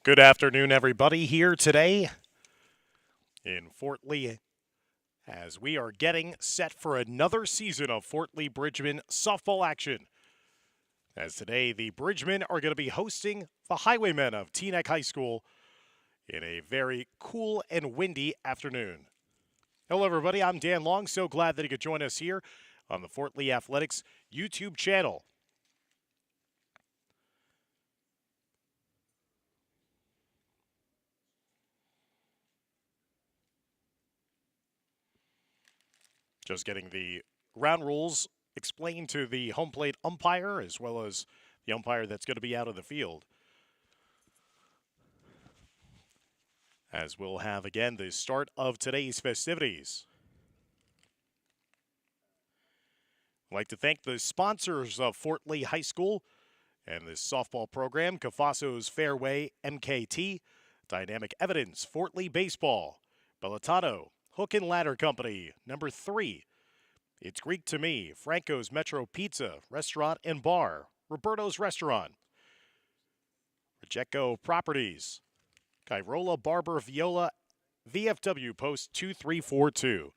Good afternoon, everybody, here today in Fort Lee as we are getting set for another season of Fort Lee Bridgman softball action. As today, the Bridgemen are going to be hosting the Highwaymen of Teaneck High School in a very cool and windy afternoon. Hello, everybody. I'm Dan Long. So glad that you could join us here on the Fort Lee Athletics YouTube channel. Just getting the ground rules explained to the home plate umpire as well as the umpire that's going to be out of the field. As we'll have again the start of today's festivities. I'd like to thank the sponsors of Fort Lee High School and this softball program: Cafaso's Fairway, MKT, Dynamic Evidence, Fort Lee Baseball, Bellatano, Hook and Ladder Company, number 3. It's Greek to Me, Franco's Metro Pizza, Restaurant and Bar, Roberto's Restaurant, Rejecco Properties, Kairola Barber Viola, VFW Post 2342,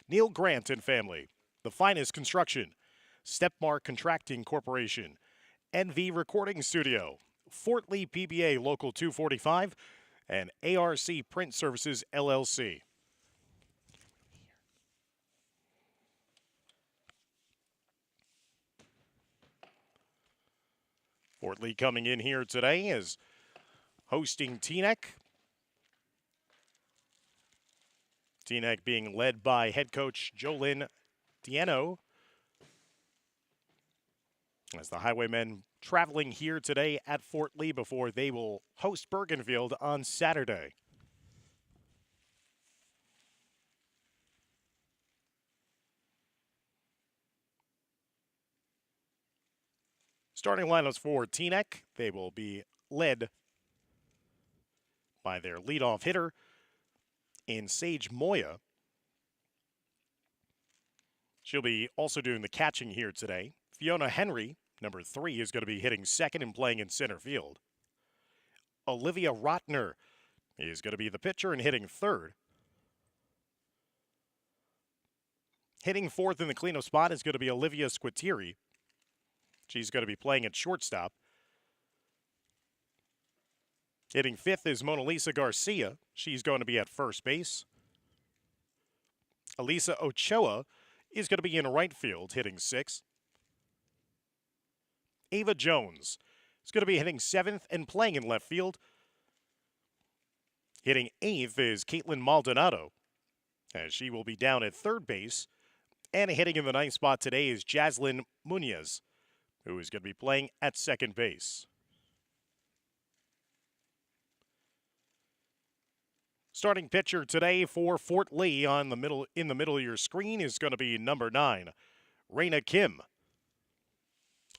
Neil Grant and Family, The Finest Construction, Stepmark Contracting Corporation, NV Recording Studio, Fort Lee PBA Local 245, and ARC Print Services LLC. Fort Lee coming in here today is hosting Teaneck. Teaneck being led by head coach Jolyn Diano. As the Highwaymen traveling here today at Fort Lee before they will host Bergenfield on Saturday. Starting lineups for Teaneck, they will be led by their leadoff hitter in Sage Moya. She'll be also doing the catching here today. Fiona Henry, number 3, is going to be hitting second and playing in center field. Olivia Rotner is going to be the pitcher and hitting third. Hitting fourth in the cleanup spot is going to be Olivia Squitieri. She's going to be playing at shortstop. Hitting fifth is Mona Lisa Garcia. She's going to be at first base. Elisa Ochoa is going to be in right field, hitting sixth. Ava Jones is going to be hitting seventh and playing in left field. Hitting eighth is Caitlin Maldonado, as she will be down at third base. And hitting in the ninth spot today is Jaslyn Munoz, who is going to be playing at second base. Starting pitcher today for Fort Lee in the middle of your screen is going to be number 9, Raina Kim.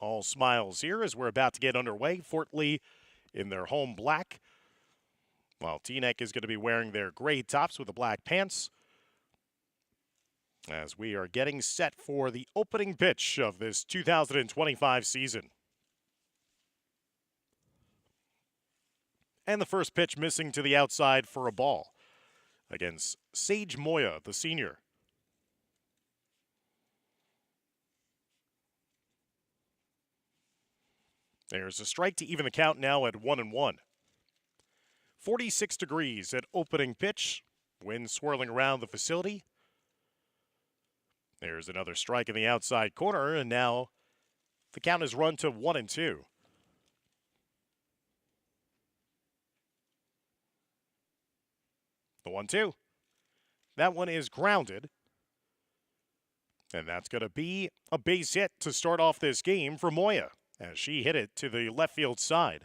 All smiles here as we're about to get underway. Fort Lee in their home black, while Teaneck is going to be wearing their gray tops with the black pants. As we are getting set for the opening pitch of this 2025 season. And the first pitch missing to the outside for a ball against Sage Moya, the senior. There's a strike to even the count now at 1-1. 46 degrees at opening pitch. Wind swirling around the facility. There's another strike in the outside corner, and now the count is run to 1-2. The 1-2. That one is grounded. And that's going to be a base hit to start off this game for Moya, as she hit it to the left field side.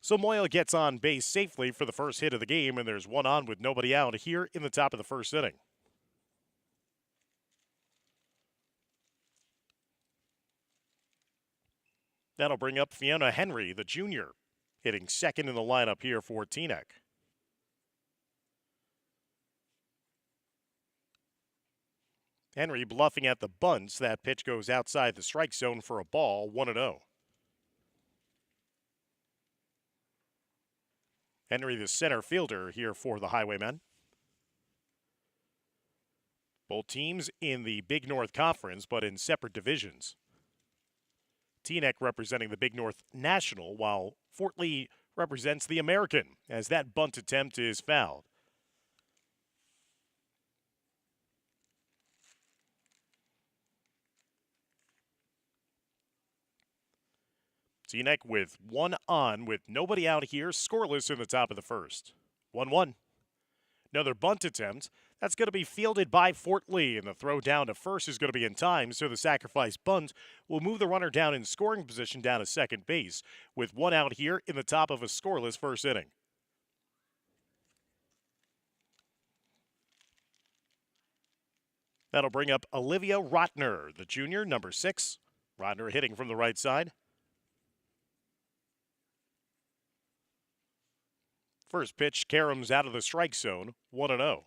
So Moya gets on base safely for the first hit of the game, and there's one on with nobody out here in the top of the first inning. That'll bring up Fiona Henry, the junior, hitting second in the lineup here for Teaneck. Henry bluffing at the bunts. That pitch goes outside the strike zone for a ball, 1-0. Henry, the center fielder here for the Highwaymen. Both teams in the Big North Conference, but in separate divisions. Teaneck representing the Big North National, while Fort Lee represents the American, as that bunt attempt is fouled. Teaneck with one on, with nobody out here, scoreless in the top of the first. 1-1. Another bunt attempt. That's going to be fielded by Fort Lee, and the throw down to first is going to be in time, so the sacrifice bunt will move the runner down in scoring position down to second base, with one out here in the top of a scoreless first inning. That'll bring up Olivia Rotner, the junior, number 6. Rotner hitting from the right side. First pitch, Karams out of the strike zone, 1-0.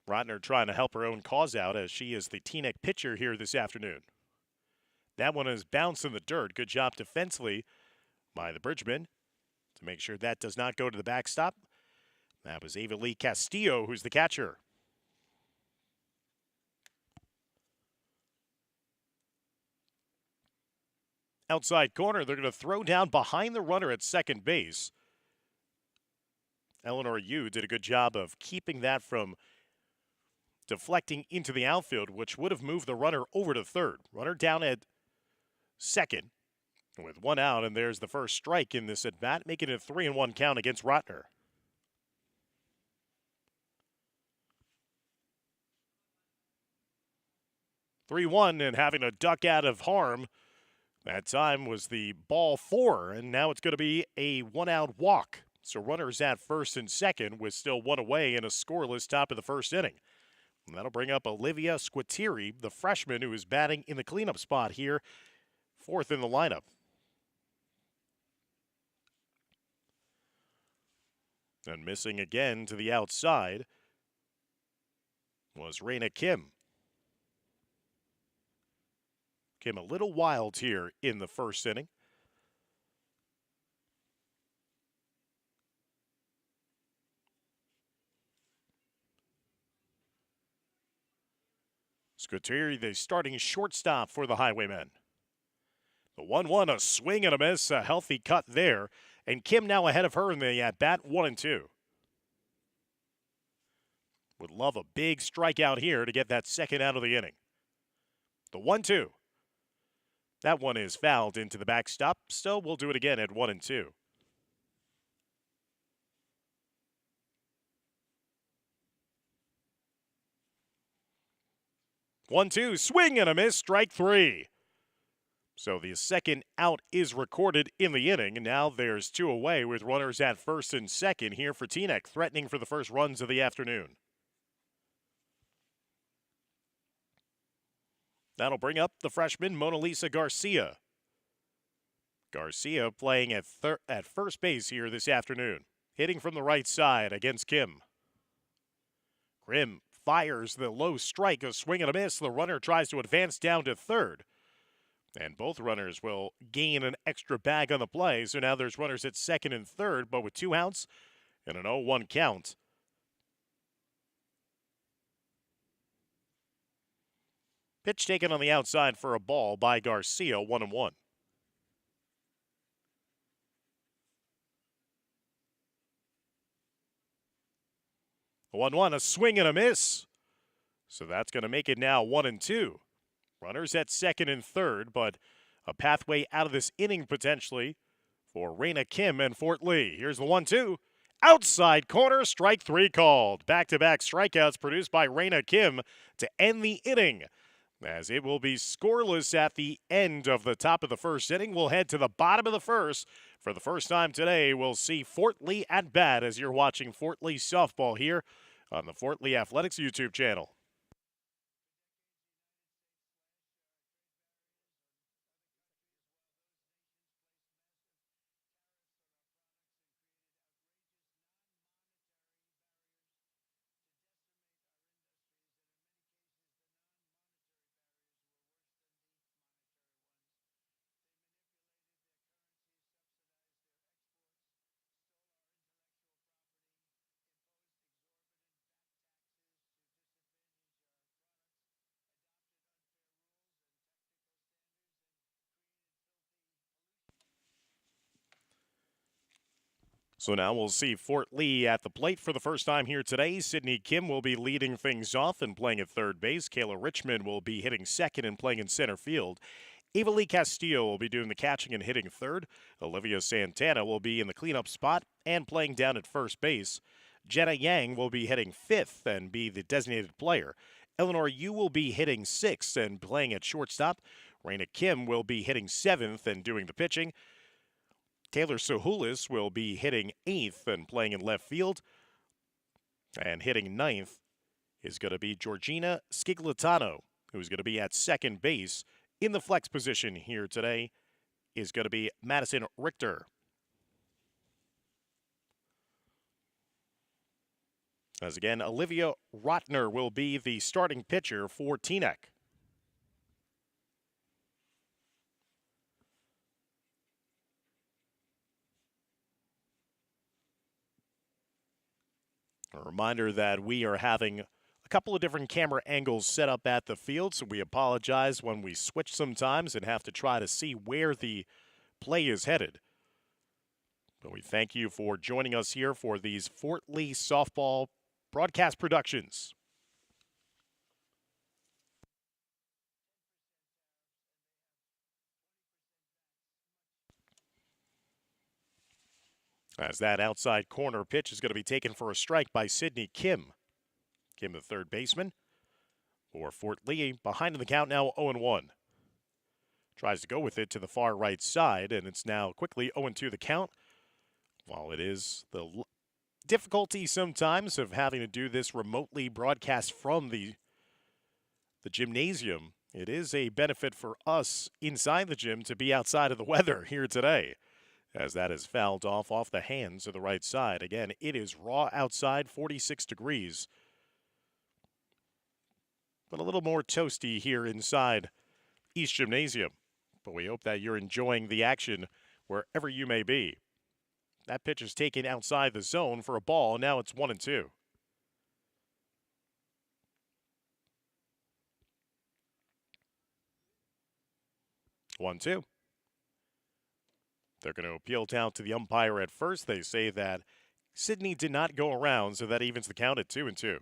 Rotner trying to help her own cause out as she is the Teaneck pitcher here this afternoon. That one is bounced in the dirt. Good job defensively by the Bridgman to make sure that does not go to the backstop. That was Ava Lee Castillo, who's the catcher. Outside corner, they're going to throw down behind the runner at second base. Eleanor Yu did a good job of keeping that from deflecting into the outfield, which would have moved the runner over to third. Runner down at second with one out, and there's the first strike in this at-bat, making it a 3-1 count against Rotner. (3-1) and having a duck out of harm. That time was the ball 4, and now it's going to be a one-out walk. So runners at first and second with still one away in a scoreless top of the first inning. And that'll bring up Olivia Squitieri, the freshman who is batting in the cleanup spot here, 4th in the lineup. And missing again to the outside was Raina Kim. Kim a little wild here in the first inning. Squitieri, the starting shortstop for the Highwaymen. The 1-1, a swing and a miss, a healthy cut there. And Kim now ahead of her in the at-bat, 1-2. Would love a big strikeout here to get that second out of the inning. The 1-2. That one is fouled into the backstop. Still, we'll do it again at 1-2. One-two, swing and a miss, strike 3. So the second out is recorded in the inning, and now there's 2 away with runners at first and second here for Teaneck, threatening for the first runs of the afternoon. That'll bring up the freshman Mona Lisa Garcia. Garcia playing at first base here this afternoon, hitting from the right side against Kim. Grimm fires the low strike, a swing and a miss. The runner tries to advance down to third. And both runners will gain an extra bag on the play. So now there's runners at second and third, but with 2 outs and an 0-1 count. Pitch taken on the outside for a ball by Garcia, 1-1. 1-1, a swing and a miss. So that's going to make it now 1-2. Runners at second and third, but a pathway out of this inning potentially for Raina Kim and Fort Lee. Here's the 1-2. Outside corner, strike 3 called. Back-to-back strikeouts produced by Raina Kim to end the inning. As it will be scoreless at the end of the top of the first inning. We'll head to the bottom of the first. For the first time today, we'll see Fort Lee at bat as you're watching Fort Lee softball here on the Fort Lee Athletics YouTube channel. So now we'll see Fort Lee at the plate for the first time here today. Sydney Kim will be leading things off and playing at third base. Kayla Richmond will be hitting second and playing in center field. Ava Lee Castillo will be doing the catching and hitting third. Olivia Santana will be in the cleanup spot and playing down at first base. Jenna Yang will be hitting fifth and be the designated player. Eleanor Yu will be hitting sixth and playing at shortstop. Raina Kim will be hitting seventh and doing the pitching. Taylor Sohulis will be hitting eighth and playing in left field. And hitting ninth is going to be Georgina Sciglitano, who's going to be at second base. In the flex position here today is going to be Madison Richter. As again, Olivia Rotner will be the starting pitcher for Teaneck. A reminder that we are having a couple of different camera angles set up at the field, so we apologize when we switch sometimes and have to try to see where the play is headed. But we thank you for joining us here for these Fort Lee softball broadcast productions. As that outside corner pitch is going to be taken for a strike by Sydney Kim. Kim, the third baseman for Fort Lee, behind in the count now 0-1. Tries to go with it to the far right side, and it's now quickly 0-2 the count. While it is the difficulty sometimes of having to do this remotely broadcast from the gymnasium, it is a benefit for us inside the gym to be outside of the weather here today, as that is fouled off the hands of the right side. Again, it is raw outside, 46 degrees. But a little more toasty here inside East Gymnasium. But we hope that you're enjoying the action wherever you may be. That pitch is taken outside the zone for a ball. Now it's 1-2. They're going to appeal down to the umpire at first. They say that Sydney did not go around, so that evens the count at 2-2.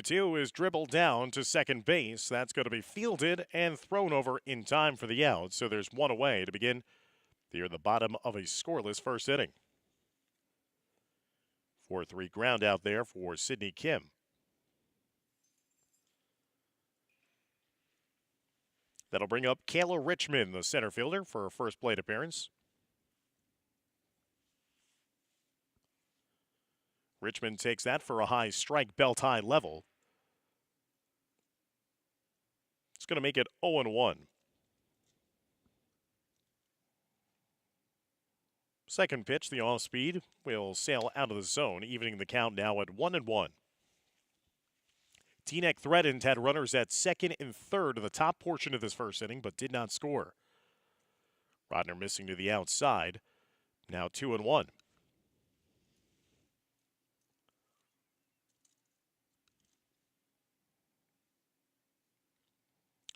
Two is dribbled down to second base. That's going to be fielded and thrown over in time for the out. So there's one away to begin near the bottom of a scoreless first inning. 4-3 ground out there for Sydney Kim. That'll bring up Kayla Richmond, the center fielder, for her first plate appearance. Richmond takes that for a high strike, belt high level. It's going to make it 0-1. Second pitch, the off speed, will sail out of the zone, evening the count now at 1-1. Teaneck threatened, had runners at second and third in the top portion of this first inning, but did not score. Rodner missing to the outside. Now 2-1.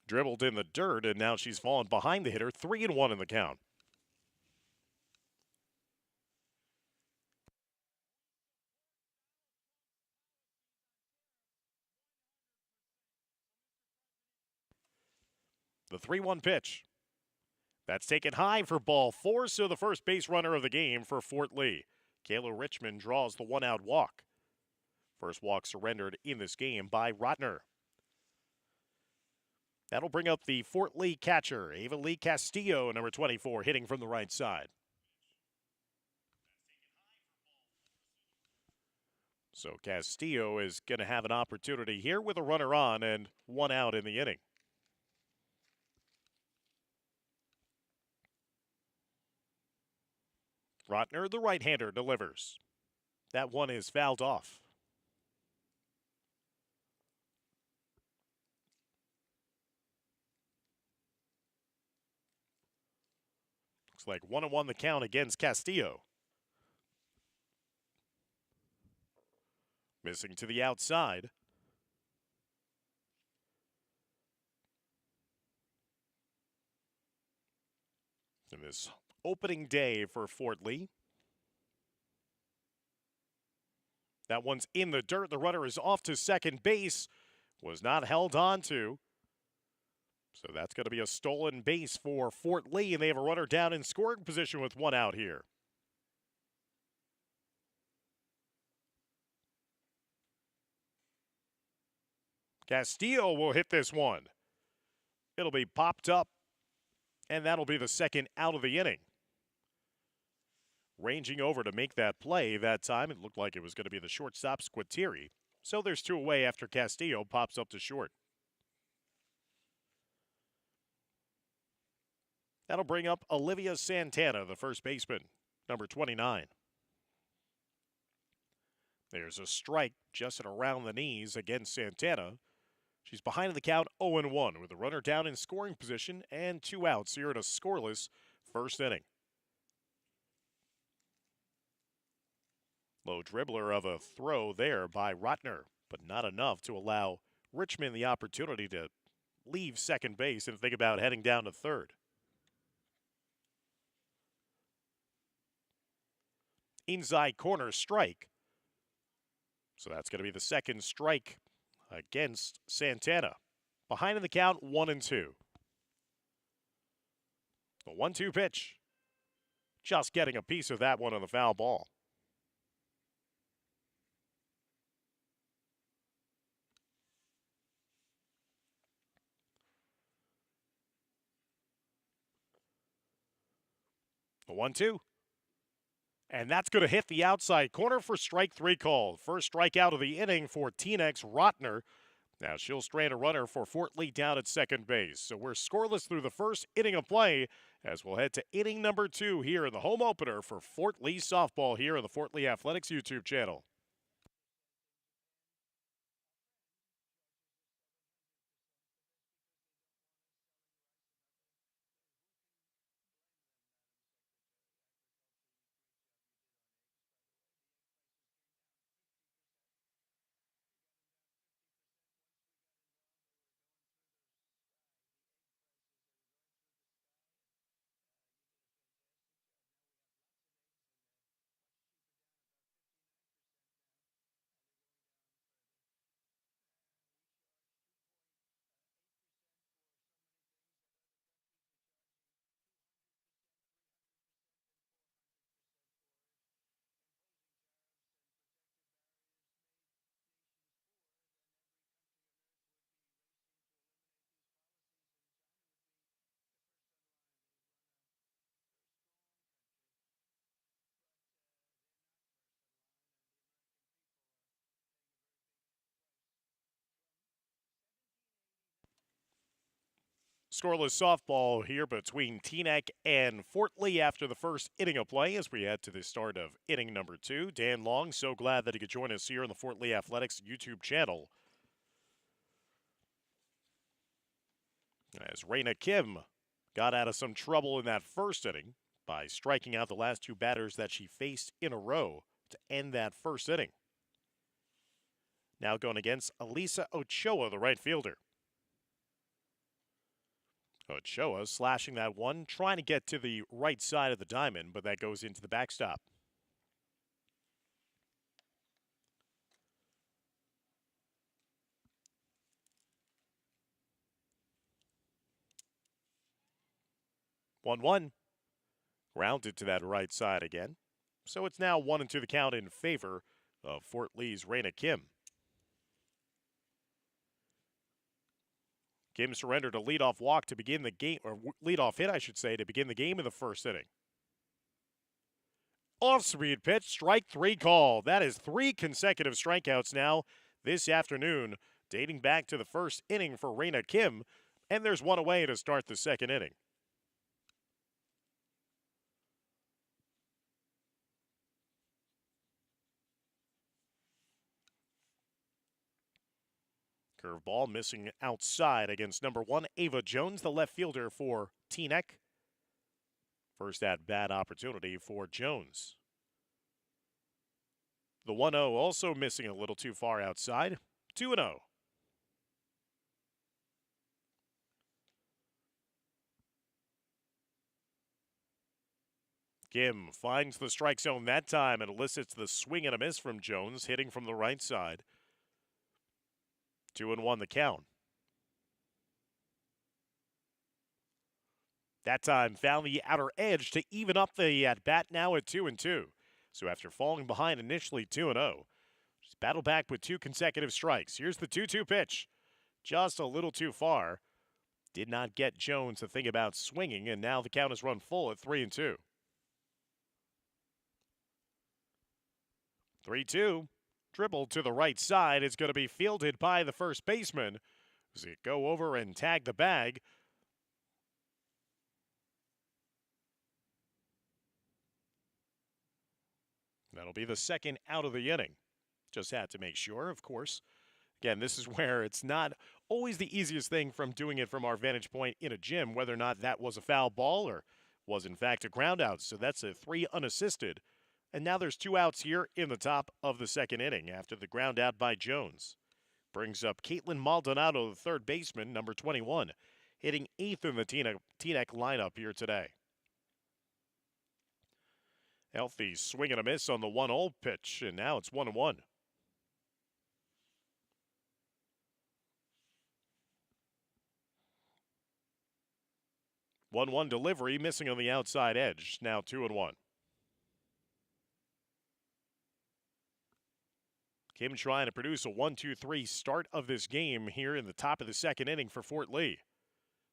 Dribbled in the dirt, and now she's fallen behind the hitter. 3-1 in the count. The 3-1 pitch. That's taken high for ball four, so the first base runner of the game for Fort Lee. Kayla Richmond draws the one-out walk. First walk surrendered in this game by Rotner. That'll bring up the Fort Lee catcher, Ava Lee Castillo, number 24, hitting from the right side. So Castillo is going to have an opportunity here with a runner on and one out in the inning. Rotner, the right-hander, delivers. That one is fouled off. Looks like 1-1 the count against Castillo. Missing to the outside. in this opening day for Fort Lee. That one's in the dirt. The runner is off to second base. Was not held on to. So that's going to be a stolen base for Fort Lee, and they have a runner down in scoring position with one out here. Castillo will hit this one. It'll be popped up, and that'll be the second out of the inning. Ranging over to make that play that time, it looked like it was going to be the shortstop, Squitieri. So there's two away after Castillo pops up to short. That'll bring up Olivia Santana, the first baseman, number 29. There's a strike just and around the knees against Santana. She's behind in the count 0-1 with a runner down in scoring position and two outs here in a scoreless first inning. Low dribbler of a throw there by Rotner, but not enough to allow Richmond the opportunity to leave second base and think about heading down to third. Inside corner strike. So that's going to be the second strike against Santana. Behind in the count 1-2. The 1-2 pitch. Just getting a piece of that one on the foul ball. The 1-2. And that's going to hit the outside corner for strike three call. First strikeout of the inning for Teaneck's Rotner. Now she'll strand a runner for Fort Lee down at second base. So we're scoreless through the first inning of play as we'll head to inning number 2 here in the home opener for Fort Lee softball here on the Fort Lee Athletics YouTube channel. Scoreless softball here between Teaneck and Fort Lee after the first inning of play as we head to the start of inning number 2. Dan Long, so glad that he could join us here on the Fort Lee Athletics YouTube channel. As Raina Kim got out of some trouble in that first inning by striking out the last two batters that she faced in a row to end that first inning. Now going against Elisa Ochoa, the right fielder. Ochoa slashing that one, trying to get to the right side of the diamond, but that goes into the backstop. One. Grounded to that right side again. So it's now 1-2 the count in favor of Fort Lee's Raina Kim. Kim surrendered a leadoff walk to begin the game, or leadoff hit, I should say, to begin the game in the first inning. Off-speed pitch, strike three call. That is 3 consecutive strikeouts now this afternoon, dating back to the first inning for Raina Kim, and there's one away to start the second inning. Curveball missing outside against number 1, Ava Jones, the left fielder for Teaneck. First at-bat opportunity for Jones. The 1-0 also missing a little too far outside. 2-0. Kim finds the strike zone that time and elicits the swing and a miss from Jones, hitting from the right side. 2-1 the count. That time found the outer edge to even up the at-bat, now at 2-2. So after falling behind initially 2-0, she's battled back with 2 consecutive strikes. Here's the 2-2 pitch. Just a little too far. Did not get Jones to think about swinging, and now the count is run full at 3-2. 3-2. Dribble to the right side is going to be fielded by the first baseman. Does it go over and tag the bag? That'll be the second out of the inning. Just had to make sure, of course. Again, this is where it's not always the easiest thing from doing it from our vantage point in a gym, whether or not that was a foul ball or was in fact a ground out. So that's a 3 unassisted. And now there's 2 outs here in the top of the second inning after the ground out by Jones. Brings up Caitlin Maldonado, the third baseman, number 21, hitting 8th in the Teaneck lineup here today. Healthy swing and a miss on the 1-0 pitch, and now it's 1-1. 1-1 delivery, missing on the outside edge. Now 2-1. Kim trying to produce a 1-2-3 start of this game here in the top of the second inning for Fort Lee.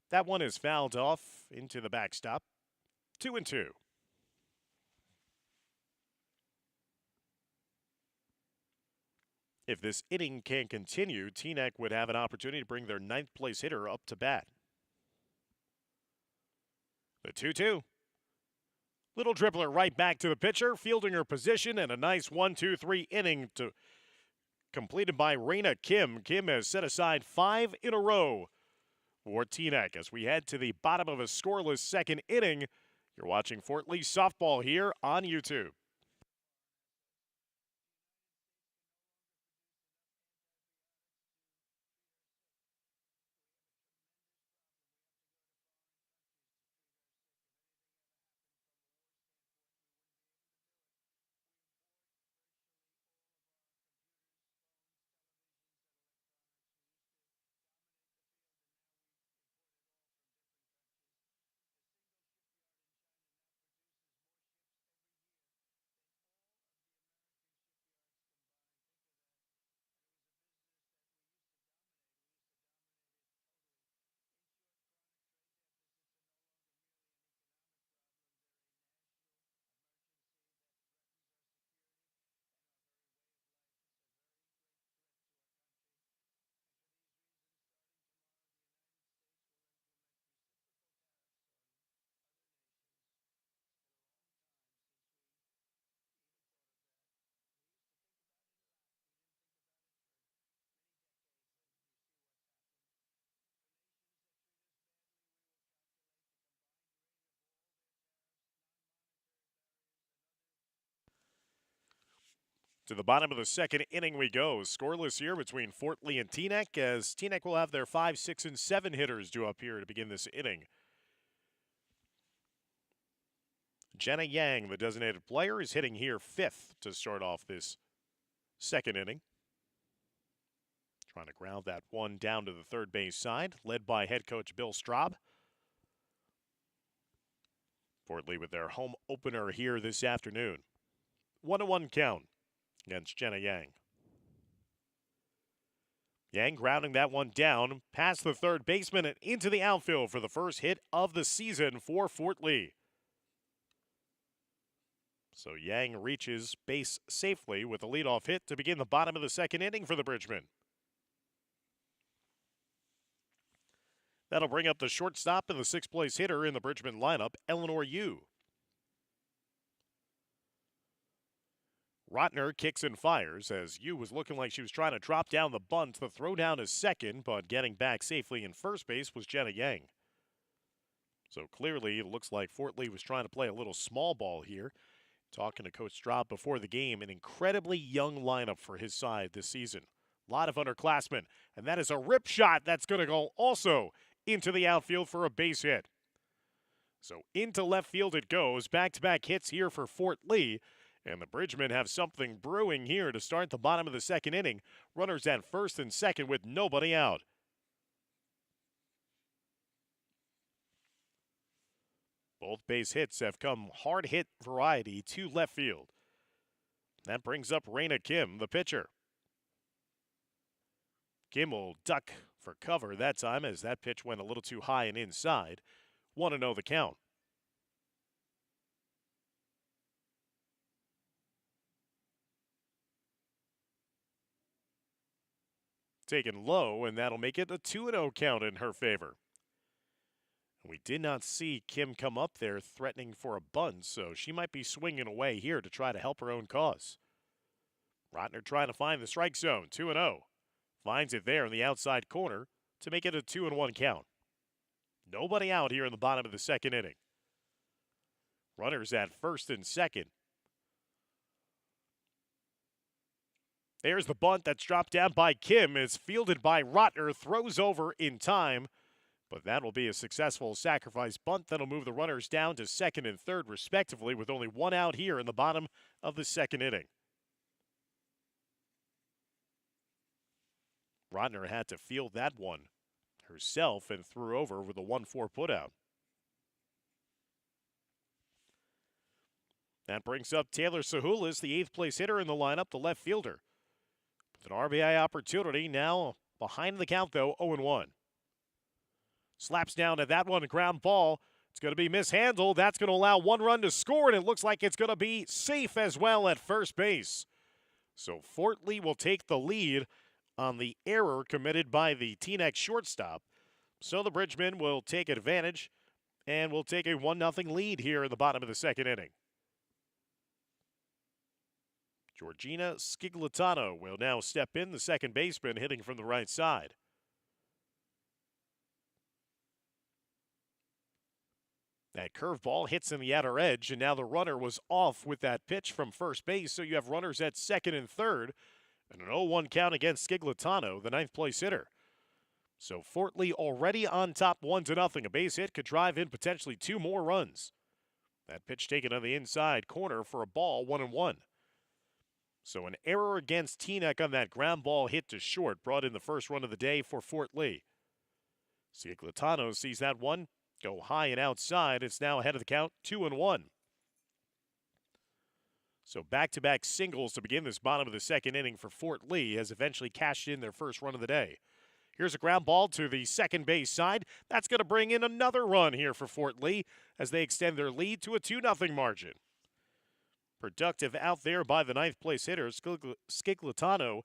That one is fouled off into the backstop. 2-2. If this inning can continue, Teaneck would have an opportunity to bring their 9th place hitter up to bat. The 2-2. Little dribbler right back to the pitcher, fielding her position, and a nice 1-2-3 inning completed by Raina Kim. Kim has set aside 5 in a row for Teaneck as we head to the bottom of a scoreless second inning. You're watching Fort Lee softball here on YouTube. To the bottom of the second inning we go. Scoreless here between Fort Lee and Teaneck, as Teaneck will have their 5, 6, and 7 hitters due up here to begin this inning. Jenna Yang, the designated player, is hitting here 5th to start off this second inning. Trying to ground that one down to the third base side, led by head coach Bill Straub. Fort Lee with their home opener here this afternoon. 1-1 count against Jenna Yang. Yang grounding that one down past the third baseman and into the outfield for the first hit of the season for Fort Lee. So Yang reaches base safely with a leadoff hit to begin the bottom of the second inning for the Bridgemen. That'll bring up the shortstop and the 6th place hitter in the Bridgemen lineup, Eleanor Yu. Rotner kicks and fires as Yu was looking like she was trying to drop down the bunt. The throw down is second, but getting back safely in first base was Jenna Yang. So clearly it looks like Fort Lee was trying to play a little small ball here. Talking to Coach Straub before the game, an incredibly young lineup for his side this season. A lot of underclassmen, and that is a rip shot that's going to go also into the outfield for a base hit. So into left field it goes. Back-to-back hits here for Fort Lee. And the Bridgemen have something brewing here to start the bottom of the second inning. Runners at first and second with nobody out. Both base hits have come hard hit variety to left field. That brings up Raina Kim, the pitcher. Kim will duck for cover that time as that pitch went a little too high and inside. 1-0 the count. Taken low, and that'll make it a 2-0 count in her favor. We did not see Kim come up there threatening for a bunt, so she might be swinging away here to try to help her own cause. Rotner trying to find the strike zone, 2-0. Finds it there in the outside corner to make it a 2-1 count. Nobody out here in the bottom of the second inning. Runners at first and second. There's the bunt that's dropped down by Kim. It's fielded by Rotner, throws over in time. But that will be a successful sacrifice bunt that'll move the runners down to second and third, respectively, with only one out here in the bottom of the second inning. Rotner had to field that one herself and threw over with a 1-4 putout. That brings up Taylor Sahulis, the 8th place hitter in the lineup, the left fielder. With an RBI opportunity now behind the count, though, 0-1. Slaps down at that one, ground ball. It's going to be mishandled. That's going to allow one run to score, and it looks like it's going to be safe as well at first base. So Fort Lee will take the lead on the error committed by the Teaneck shortstop. So the Bridgemen will take advantage and will take a 1-0 lead here in the bottom of the second inning. Georgina Sciglitano will now step in, the second baseman hitting from the right side. That curveball hits in the outer edge, and now the runner was off with that pitch from first base, so you have runners at second and third, and an 0-1 count against Sciglitano, the 9th place hitter. So Fort Lee already on top 1-0. A base hit could drive in potentially 2 more runs. That pitch taken on the inside corner for a ball, 1-1. So an error against Teaneck on that ground ball hit to short brought in the first run of the day for Fort Lee. Sciglitano sees that one go high and outside. It's now ahead of the count, 2-1. So back-to-back singles to begin this bottom of the second inning for Fort Lee has eventually cashed in their first run of the day. Here's a ground ball to the second base side. That's going to bring in another run here for Fort Lee as they extend their lead to a 2-0 margin. Productive out there by the 9th place hitter, Sciglitano.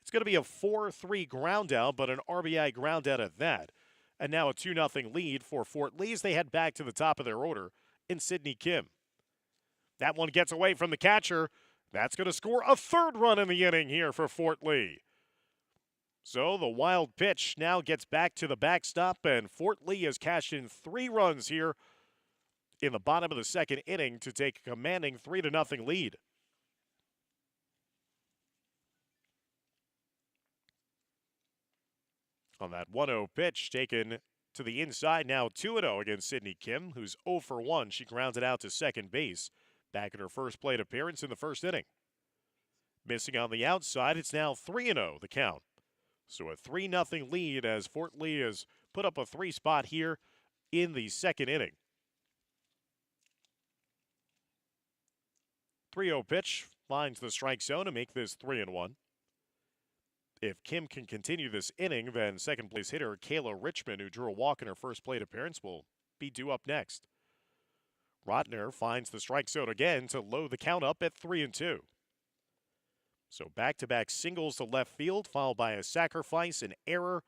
It's going to be a 4-3 ground out, but an RBI ground out at that. And now a 2-0 lead for Fort Lee as they head back to the top of their order in Sydney Kim. That one gets away from the catcher. That's going to score a third run in the inning here for Fort Lee. So the wild pitch now gets back to the backstop, and Fort Lee has cashed in 3 runs here in the bottom of the second inning to take a commanding 3-0 lead. On that 1-0 pitch taken to the inside, now 2-0 against Sydney Kim, who's 0 for 1. She grounds it out to second base, back in her first plate appearance in the first inning. Missing on the outside, it's now 3-0 the count. So a 3-0 lead as Fort Lee has put up a 3 spot here in the second inning. 3-0 pitch finds the strike zone to make this 3-1. If Kim can continue this inning, then second place hitter Kayla Richmond, who drew a walk in her first plate appearance, will be due up next. Rotner finds the strike zone again to load the count up at 3-2. So back-to-back singles to left field, followed by a sacrifice, an error,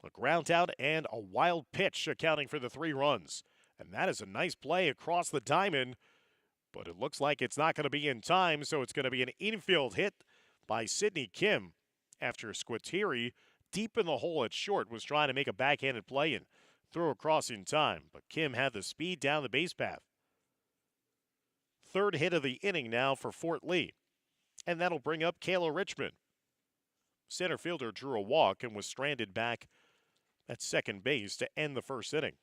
a ground out, and a wild pitch accounting for the 3 runs. And that is a nice play across the diamond, but it looks like it's not going to be in time, so it's going to be an infield hit by Sydney Kim after Squitieri, deep in the hole at short, was trying to make a backhanded play and throw across in time. But Kim had the speed down the base path. Third hit of the inning now for Fort Lee. And that'll bring up Kayla Richmond. Center fielder drew a walk and was stranded back at second base to end the first inning.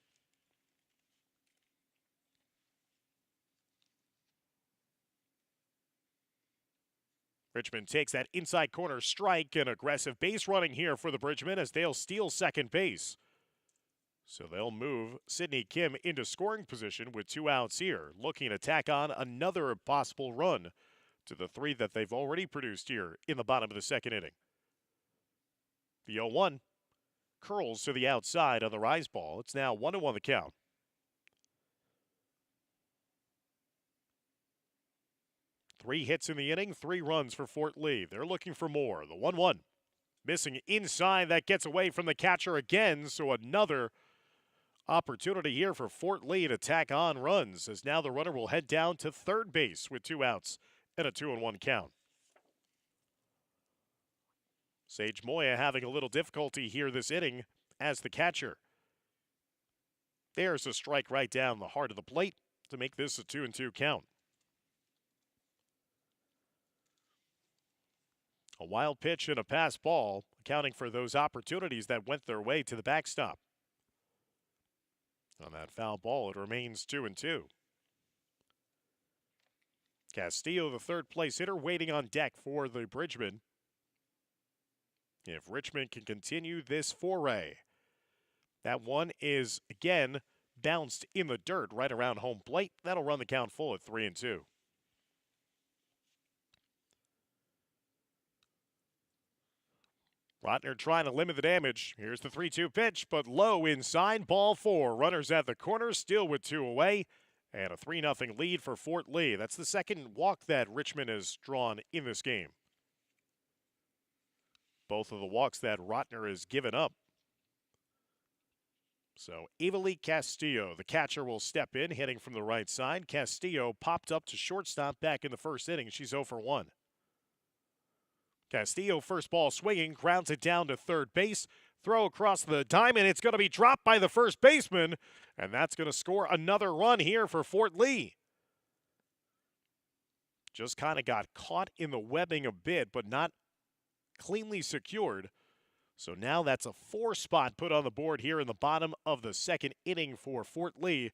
Richmond takes that inside corner strike, and aggressive base running here for the Bridgemen as they'll steal second base. So they'll move Sidney Kim into scoring position with 2 outs here, looking to tack on another possible run to the 3 that they've already produced here in the bottom of the second inning. The 0-1 curls to the outside on the rise ball. It's now 1-1 the count. Three hits in the inning, 3 runs for Fort Lee. They're looking for more. The 1-1 missing inside. That gets away from the catcher again, so another opportunity here for Fort Lee to tack on runs, as now the runner will head down to third base with 2 outs and a 2-1 count. Sage Moya having a little difficulty here this inning as the catcher. There's a strike right down the heart of the plate to make this a 2-2 count. A wild pitch and a pass ball, accounting for those opportunities that went their way to the backstop. On that foul ball, it remains 2-2. Castillo, the third place hitter, waiting on deck for the Bridgemen. If Richmond can continue this foray, that one is again bounced in the dirt right around home plate. That'll run the count full at 3-2. Rotner trying to limit the damage. Here's the 3-2 pitch, but low inside, ball 4. Runners at the corner, still with 2 away, and a 3-0 lead for Fort Lee. That's the second walk that Richmond has drawn in this game. Both of the walks that Rotner has given up. So Evalie Castillo, the catcher, will step in, hitting from the right side. Castillo popped up to shortstop back in the first inning. She's 0 for 1. Castillo, first ball swinging, grounds it down to third base. Throw across the diamond. It's going to be dropped by the first baseman, and that's going to score another run here for Fort Lee. Just kind of got caught in the webbing a bit, but not cleanly secured. So now that's a 4 spot put on the board here in the bottom of the second inning for Fort Lee.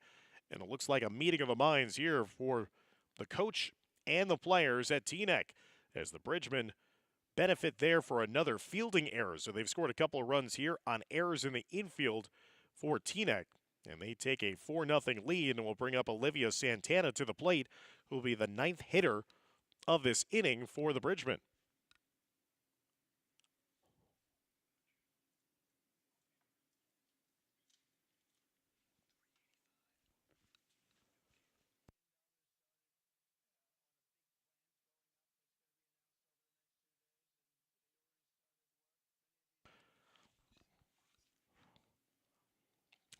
And it looks like a meeting of the minds here for the coach and the players at Teaneck, as the Bridgemen benefit there for another fielding error. So they've scored a couple of runs here on errors in the infield for Teaneck. And they take a 4-0 lead and will bring up Olivia Santana to the plate, who will be the 9th hitter of this inning for the Bridgemen.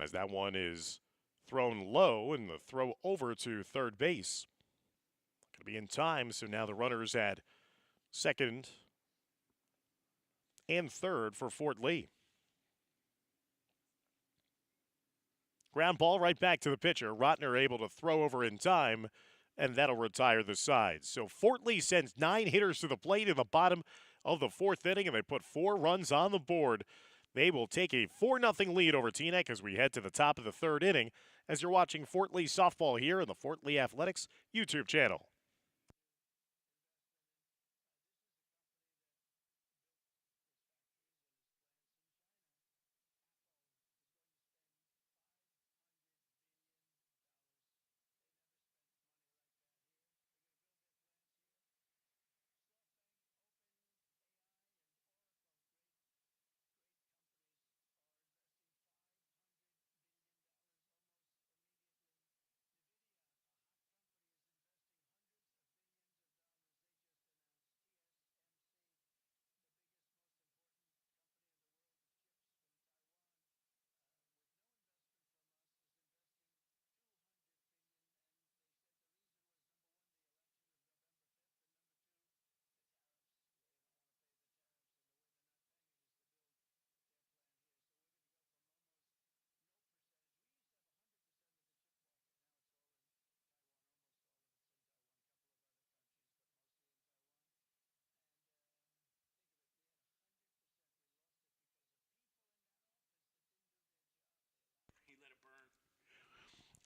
As that one is thrown low, and the throw over to third base. Going to be in time, so now the runners at second and third for Fort Lee. Ground ball right back to the pitcher. Rotner able to throw over in time, and that'll retire the side. So Fort Lee sends 9 hitters to the plate in the bottom of the 4th inning, and they put 4 runs on the board. They will take a 4-0 lead over Teaneck as we head to the top of the 3rd inning, as you're watching Fort Lee softball here on the Fort Lee Athletics YouTube channel.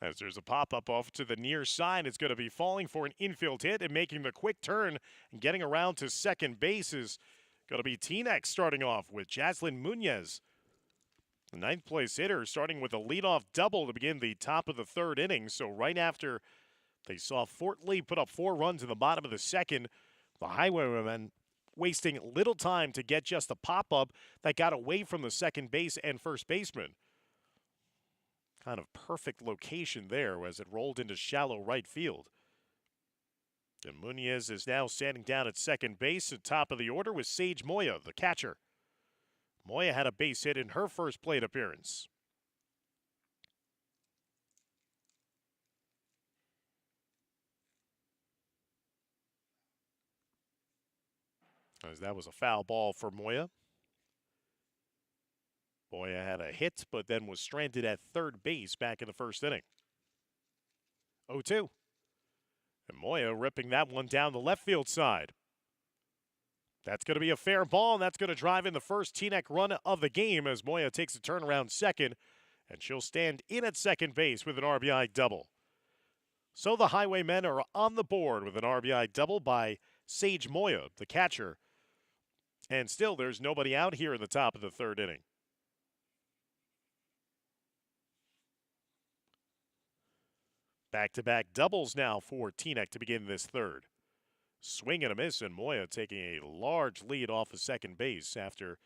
As there's a pop-up off to the near side, it's going to be falling for an infield hit and making the quick turn and getting around to second base is going to be Teaneck starting off with Jaslyn Munoz. The ninth place hitter starting with a leadoff double to begin the top of the third inning. So right after they saw Fort Lee put up 4 runs in the bottom of the second, the Highwaymen wasting little time to get just a pop-up that got away from the second base and first baseman. Kind of perfect location there as it rolled into shallow right field. And Munoz is now standing down at second base at top of the order with Sage Moya, the catcher. Moya had a base hit in her first plate appearance. As that was a foul ball for Moya. Moya had a hit, but then was stranded at third base back in the first inning. 0-2. And Moya ripping that one down the left field side. That's going to be a fair ball, and that's going to drive in the first Teaneck run of the game as Moya takes a turnaround second, and she'll stand in at second base with an RBI double. So the Highwaymen are on the board with an RBI double by Sage Moya, the catcher. And still, there's nobody out here in the top of the third inning. Back-to-back doubles now for Teaneck to begin this third. Swing and a miss, and Moya taking a large lead off of second base after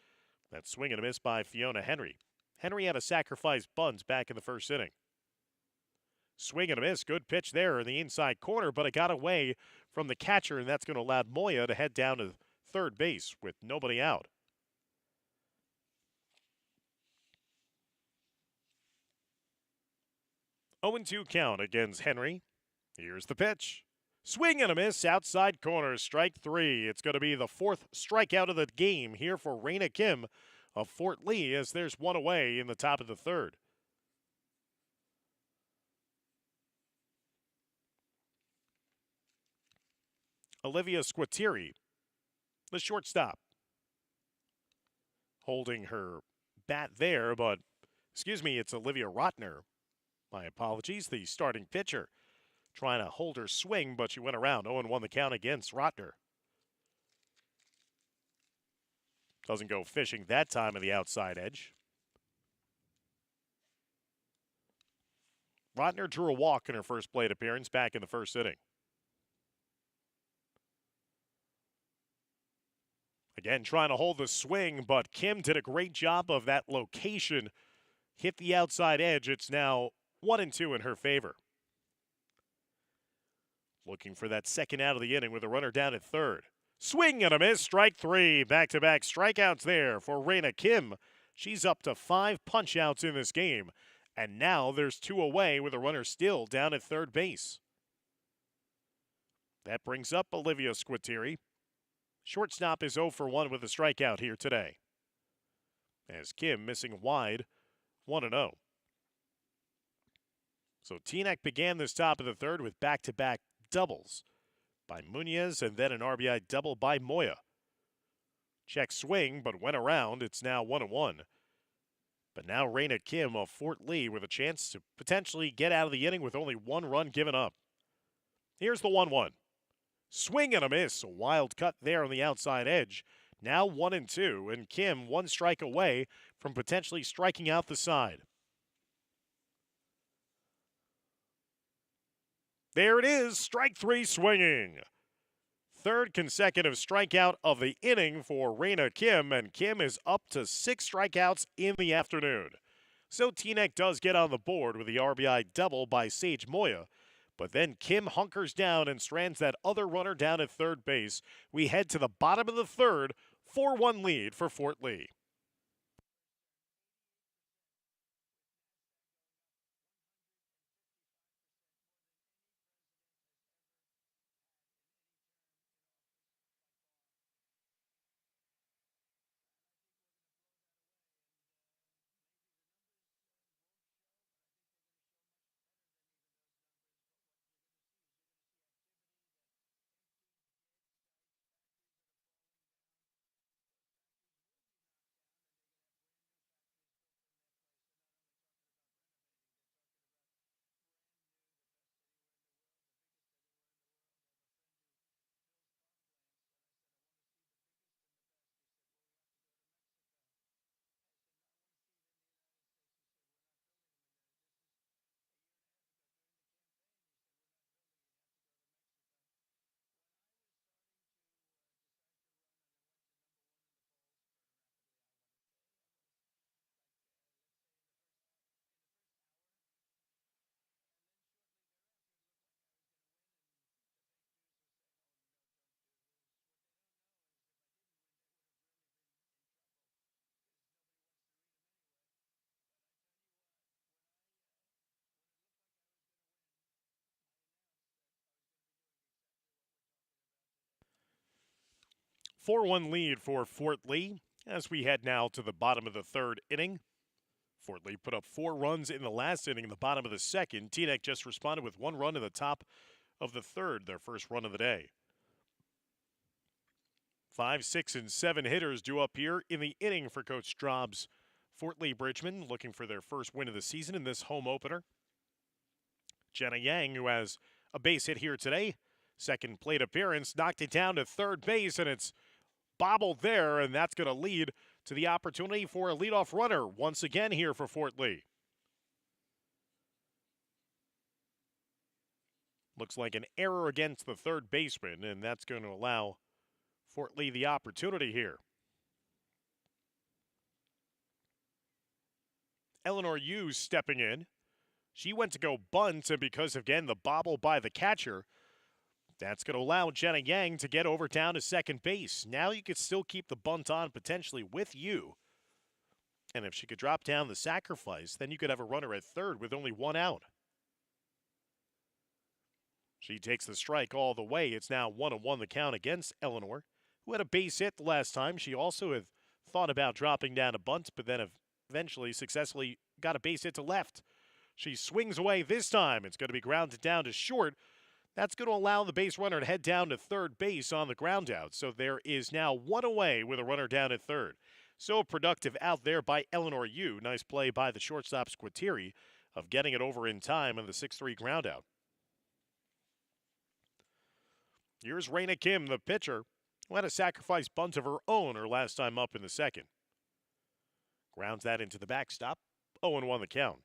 that swing and a miss by Fiona Henry. Henry had a sacrifice bunt back in the first inning. Swing and a miss, good pitch there in the inside corner, but it got away from the catcher, and that's going to allow Moya to head down to third base with nobody out. 0-2 count against Henry. Here's the pitch. Swing and a miss, outside corner, strike 3. It's going to be the 4th strikeout of the game here for Raina Kim of Fort Lee as there's one away in the top of the third. Olivia Squatiri, the shortstop, holding her bat there, but, excuse me, it's Olivia Rotner. My apologies, the starting pitcher. Trying to hold her swing, but she went around. 0-1 the count against Rotner. Doesn't go fishing that time of the outside edge. Rotner drew a walk in her first plate appearance back in the first inning. Again, trying to hold the swing, but Kim did a great job of that location. Hit the outside edge. It's now 1-2 in her favor. Looking for that second out of the inning with a runner down at third. Swing and a miss, strike 3. Back-to-back strikeouts there for Raina Kim. She's up to 5 punch-outs in this game. And now there's 2 away with a runner still down at third base. That brings up Olivia Squatiri. Shortstop is 0 for 1 with a strikeout here today. As Kim missing wide, 1-0. So Teaneck began this top of the third with back-to-back doubles by Munoz and then an RBI double by Moya. Check swing, but went around. It's now 1-1. But now Raina Kim of Fort Lee with a chance to potentially get out of the inning with only 1 run given up. Here's the 1-1. Swing and a miss. A wild cut there on the outside edge. Now 1-2, and Kim 1 strike away from potentially striking out the side. There it is, strike 3 swinging. 3rd consecutive strikeout of the inning for Raina Kim, and Kim is up to 6 strikeouts in the afternoon. So Teaneck does get on the board with the RBI double by Sage Moya, but then Kim hunkers down and strands that other runner down at third base. We head to the bottom of the third, 4-1 lead for Fort Lee. 4-1 lead for Fort Lee as we head now to the bottom of the third inning. Fort Lee put up 4 runs in the last inning in the bottom of the second. Teaneck just responded with 1 run in the top of the third, their first run of the day. 5, 6, and 7 hitters due up here in the inning for Coach Straub's Fort Lee Bridgman, looking for their first win of the season in this home opener. Jenna Yang, who has a base hit here today, second plate appearance, knocked it down to third base, and it's bobbled there, and that's going to lead to the opportunity for a leadoff runner once again here for Fort Lee. Looks like an error against the third baseman, and that's going to allow Fort Lee the opportunity here. Eleanor Hughes stepping in. She went to go bunt, and because, again, the bobble by the catcher, that's going to allow Jenna Yang to get over down to second base. Now you could still keep the bunt on potentially with you. And if she could drop down the sacrifice, then you could have a runner at third with only 1 out. She takes the strike all the way. It's now 1-1 the count against Eleanor, who had a base hit the last time. She also had thought about dropping down a bunt, but then eventually successfully got a base hit to left. She swings away this time. It's going to be grounded down to short. That's going to allow the base runner to head down to third base on the ground out. So there is now 1 away with a runner down at third. So productive out there by Eleanor Yu. Nice play by the shortstop Squitieri of getting it over in time on the 6-3 ground out. Here's Raina Kim, the pitcher, who had a sacrifice bunt of her own her last time up in the second. Grounds that into the backstop. 0-1 the count.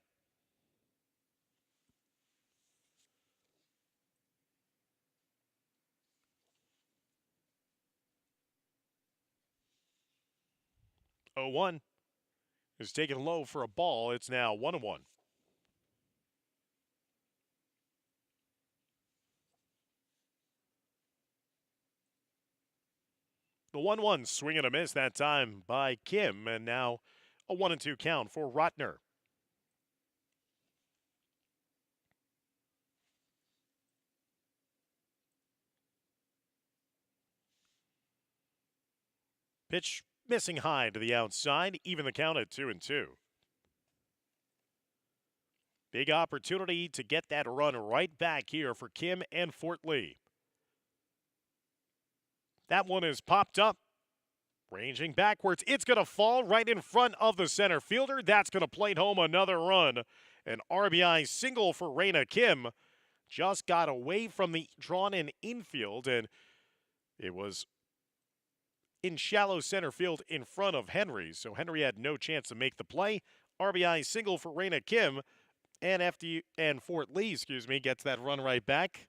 Oh, 1 is taken low for a ball. It's now 1-1. The 1-1 swing and a miss that time by Kim, and now a 1-2 count for Rotner. Pitch missing high to the outside, even the count at 2-2. Big opportunity to get that run right back here for Kim and Fort Lee. That one is popped up, ranging backwards. It's going to fall right in front of the center fielder. That's going to plate home another run. An RBI single for Raina Kim. Just got away from the drawn-in infield, and it was in shallow center field in front of Henry. So Henry had no chance to make the play. RBI single for Raina Kim, and Fort Lee, gets that run right back.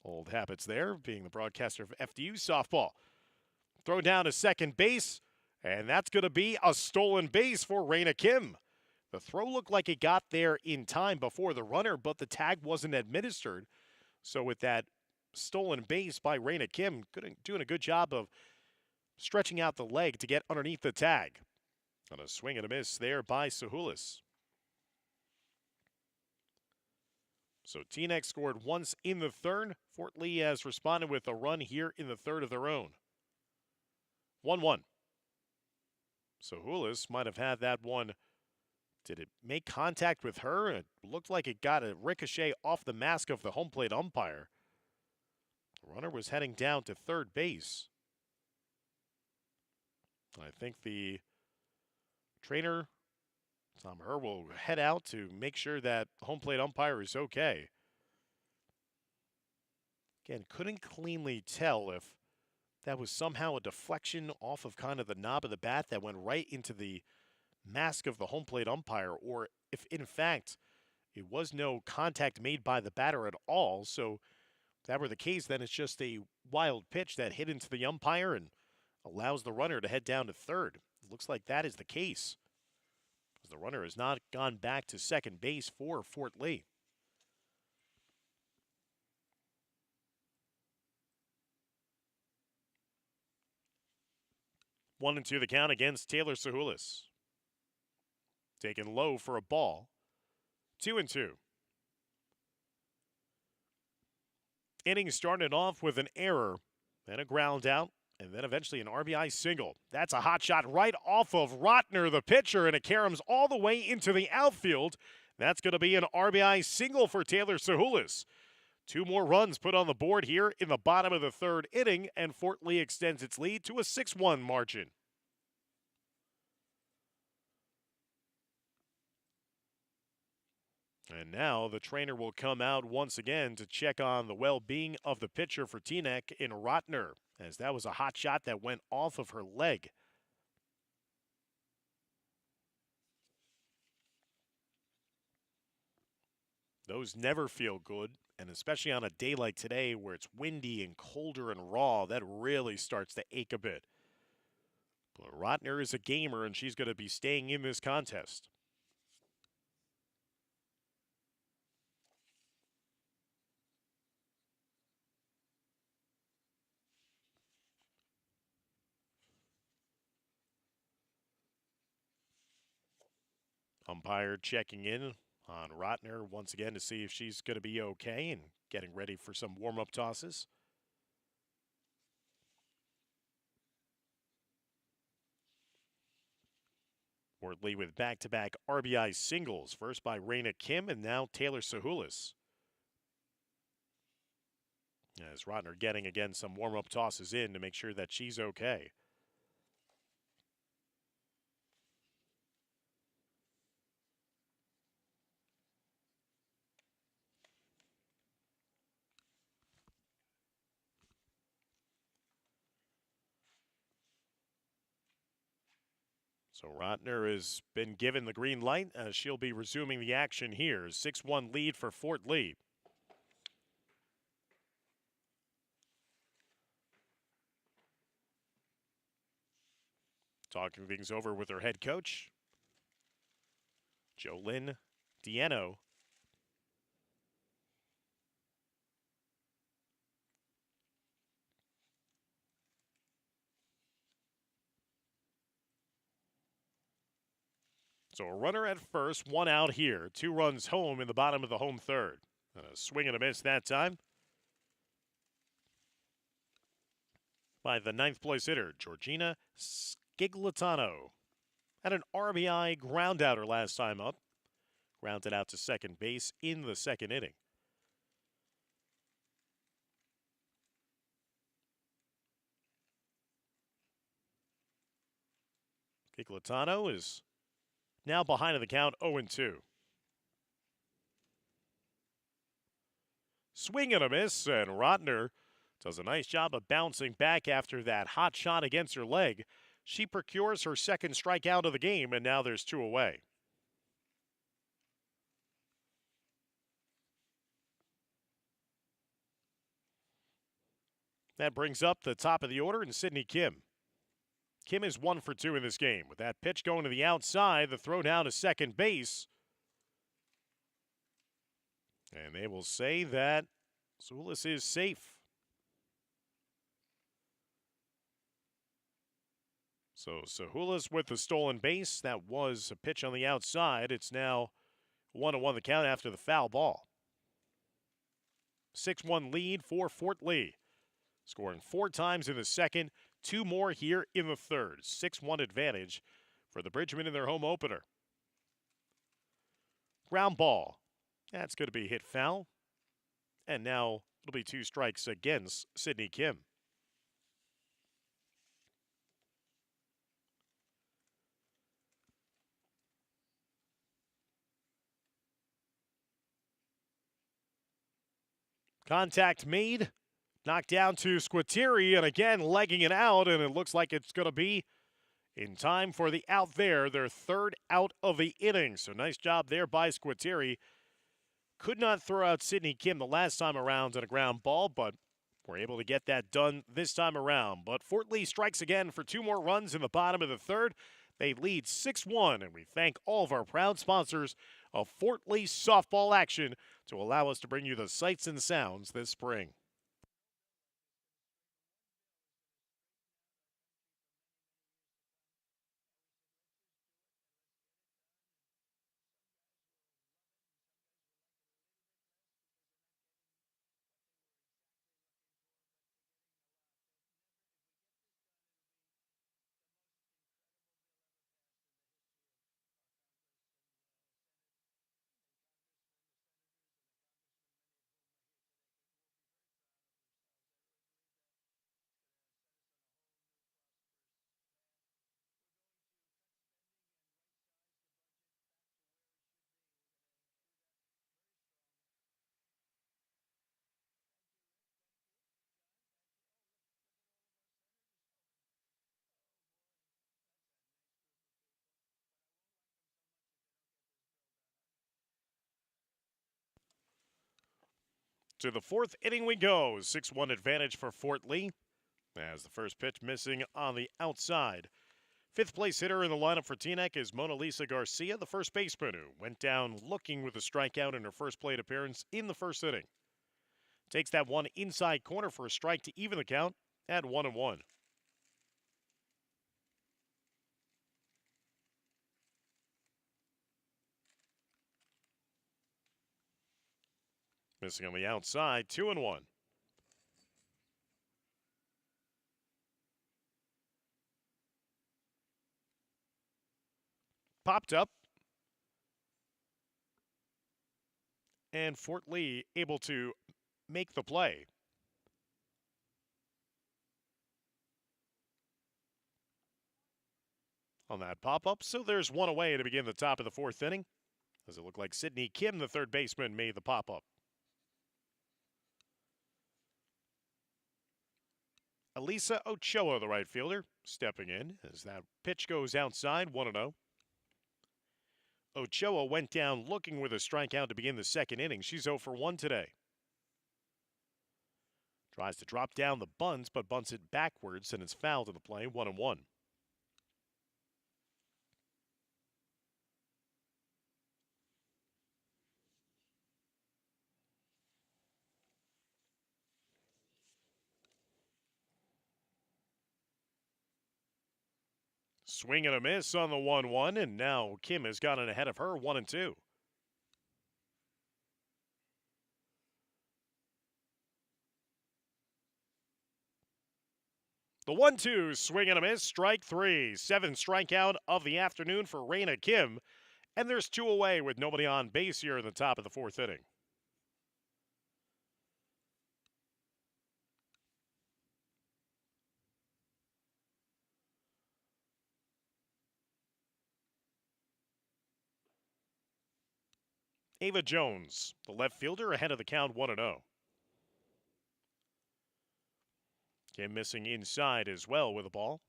Old habits there, being the broadcaster of FDU softball. Throw down to second base, and that's going to be a stolen base for Raina Kim. The throw looked like it got there in time before the runner, but the tag wasn't administered. So with that stolen base by Raina Kim, doing a good job of stretching out the leg to get underneath the tag. On a swing and a miss there by Sahulis. So Teaneck scored once in the third. Fort Lee has responded with a run here in the third of their own. 1-1. Sahulis might have had that one. Did it make contact with her? It looked like it got a ricochet off the mask of the home plate umpire. The runner was heading down to third base. I think the trainer, Tom Herr, will head out to make sure that home plate umpire is okay. Again, couldn't cleanly tell if that was somehow a deflection off of kind of the knob of the bat that went right into the mask of the home plate umpire, or if in fact it was no contact made by the batter at all. So if that were the case, then it's just a wild pitch that hit into the umpire and allows the runner to head down to third. It looks like that is the case, as the runner has not gone back to second base for Fort Lee. One and 2 the count against Taylor Sahulis. Taken low for a ball. 2-2. Inning started off with an error, then a ground out, and then eventually an RBI single. That's a hot shot right off of Rotner, the pitcher, and it caroms all the way into the outfield. That's going to be an RBI single for Taylor Sahulis. 2 more runs put on the board here in the bottom of the 3rd inning, and Fort Lee extends its lead to a 6-1 margin. And now the trainer will come out once again to check on the well-being of the pitcher for Teaneck in Rotner, as that was a hot shot that went off of her leg. Those never feel good, and especially on a day like today where it's windy and colder and raw, that really starts to ache a bit. But Rotner is a gamer, and she's going to be staying in this contest. Umpire checking in on Rotner once again to see if she's going to be okay and getting ready for some warm-up tosses. Fort Lee with back-to-back RBI singles, first by Raina Kim and now Taylor Sahulis. As Rotner getting again some warm-up tosses in to make sure that she's okay. So Rotner has been given the green light as she'll be resuming the action here. 6-1 lead for Fort Lee. Talking things over with her head coach, Jolynn Diano. So a runner at first, 1 out here. 2 runs home in the bottom of the home 3rd. A swing and a miss that time by the 9th place hitter, Georgina Sciglitano. Had an RBI ground outer last time up. Grounded out to second base in the 2nd inning. Sciglitano is now behind in the count, 0-2. Swing and a miss, and Rotner does a nice job of bouncing back after that hot shot against her leg. She procures her 2nd strikeout of the game, and now there's 2 away. That brings up the top of the order in Sydney Kim. Kim is 1 for 2 in this game. With that pitch going to the outside, the throw down to second base. And they will say that Sahulis is safe. So Sahulis with the stolen base. That was a pitch on the outside. It's now 1-1 the count after the foul ball. 6-1 lead for Fort Lee. Scoring 4 times in the 2nd, 2 more here in the 3rd. 6-1 advantage for the Bridgmen in their home opener. Ground ball. That's going to be hit foul. And now it'll be 2 strikes against Sydney Kim. Contact made. Knocked down to Squitieri, and again legging it out, and it looks like it's going to be in time for the out there, their 3rd out of the inning. So nice job there by Squitieri. Could not throw out Sydney Kim the last time around on a ground ball, but we're able to get that done this time around. But Fort Lee strikes again for 2 more runs in the bottom of the 3rd. They lead 6-1, and we thank all of our proud sponsors of Fort Lee softball action to allow us to bring you the sights and sounds this spring. To the fourth inning we go. 6-1 advantage for Fort Lee as the first pitch missing on the outside. Fifth place hitter in the lineup for Teaneck is Mona Lisa Garcia, the first baseman, who went down looking with a strikeout in her first plate appearance in the first inning. Takes that one inside corner for a strike to even the count at 1-1. Missing on the outside, 2-1. Popped up. And Fort Lee able to make the play. On that pop-up, so there's one away to begin the top of the fourth inning. Does it look like Sydney Kim, the third baseman, made the pop-up? Elisa Ochoa, the right fielder, stepping in as that pitch goes outside, 1-0. Ochoa went down looking with a strikeout to begin the second inning. She's 0 for 1 today. Tries to drop down the bunts, but bunts it backwards, and it's fouled in the play, 1-1. Swing and a miss on the 1-1, and now Kim has gotten ahead of her, 1-2. The 1-2, swing and a miss, strike three. Seventh strikeout of the afternoon for Raina Kim, and there's two away with nobody on base here in the top of the fourth inning. Ava Jones, the left fielder, ahead of the count, 1-0. Kim missing inside as well with the ball.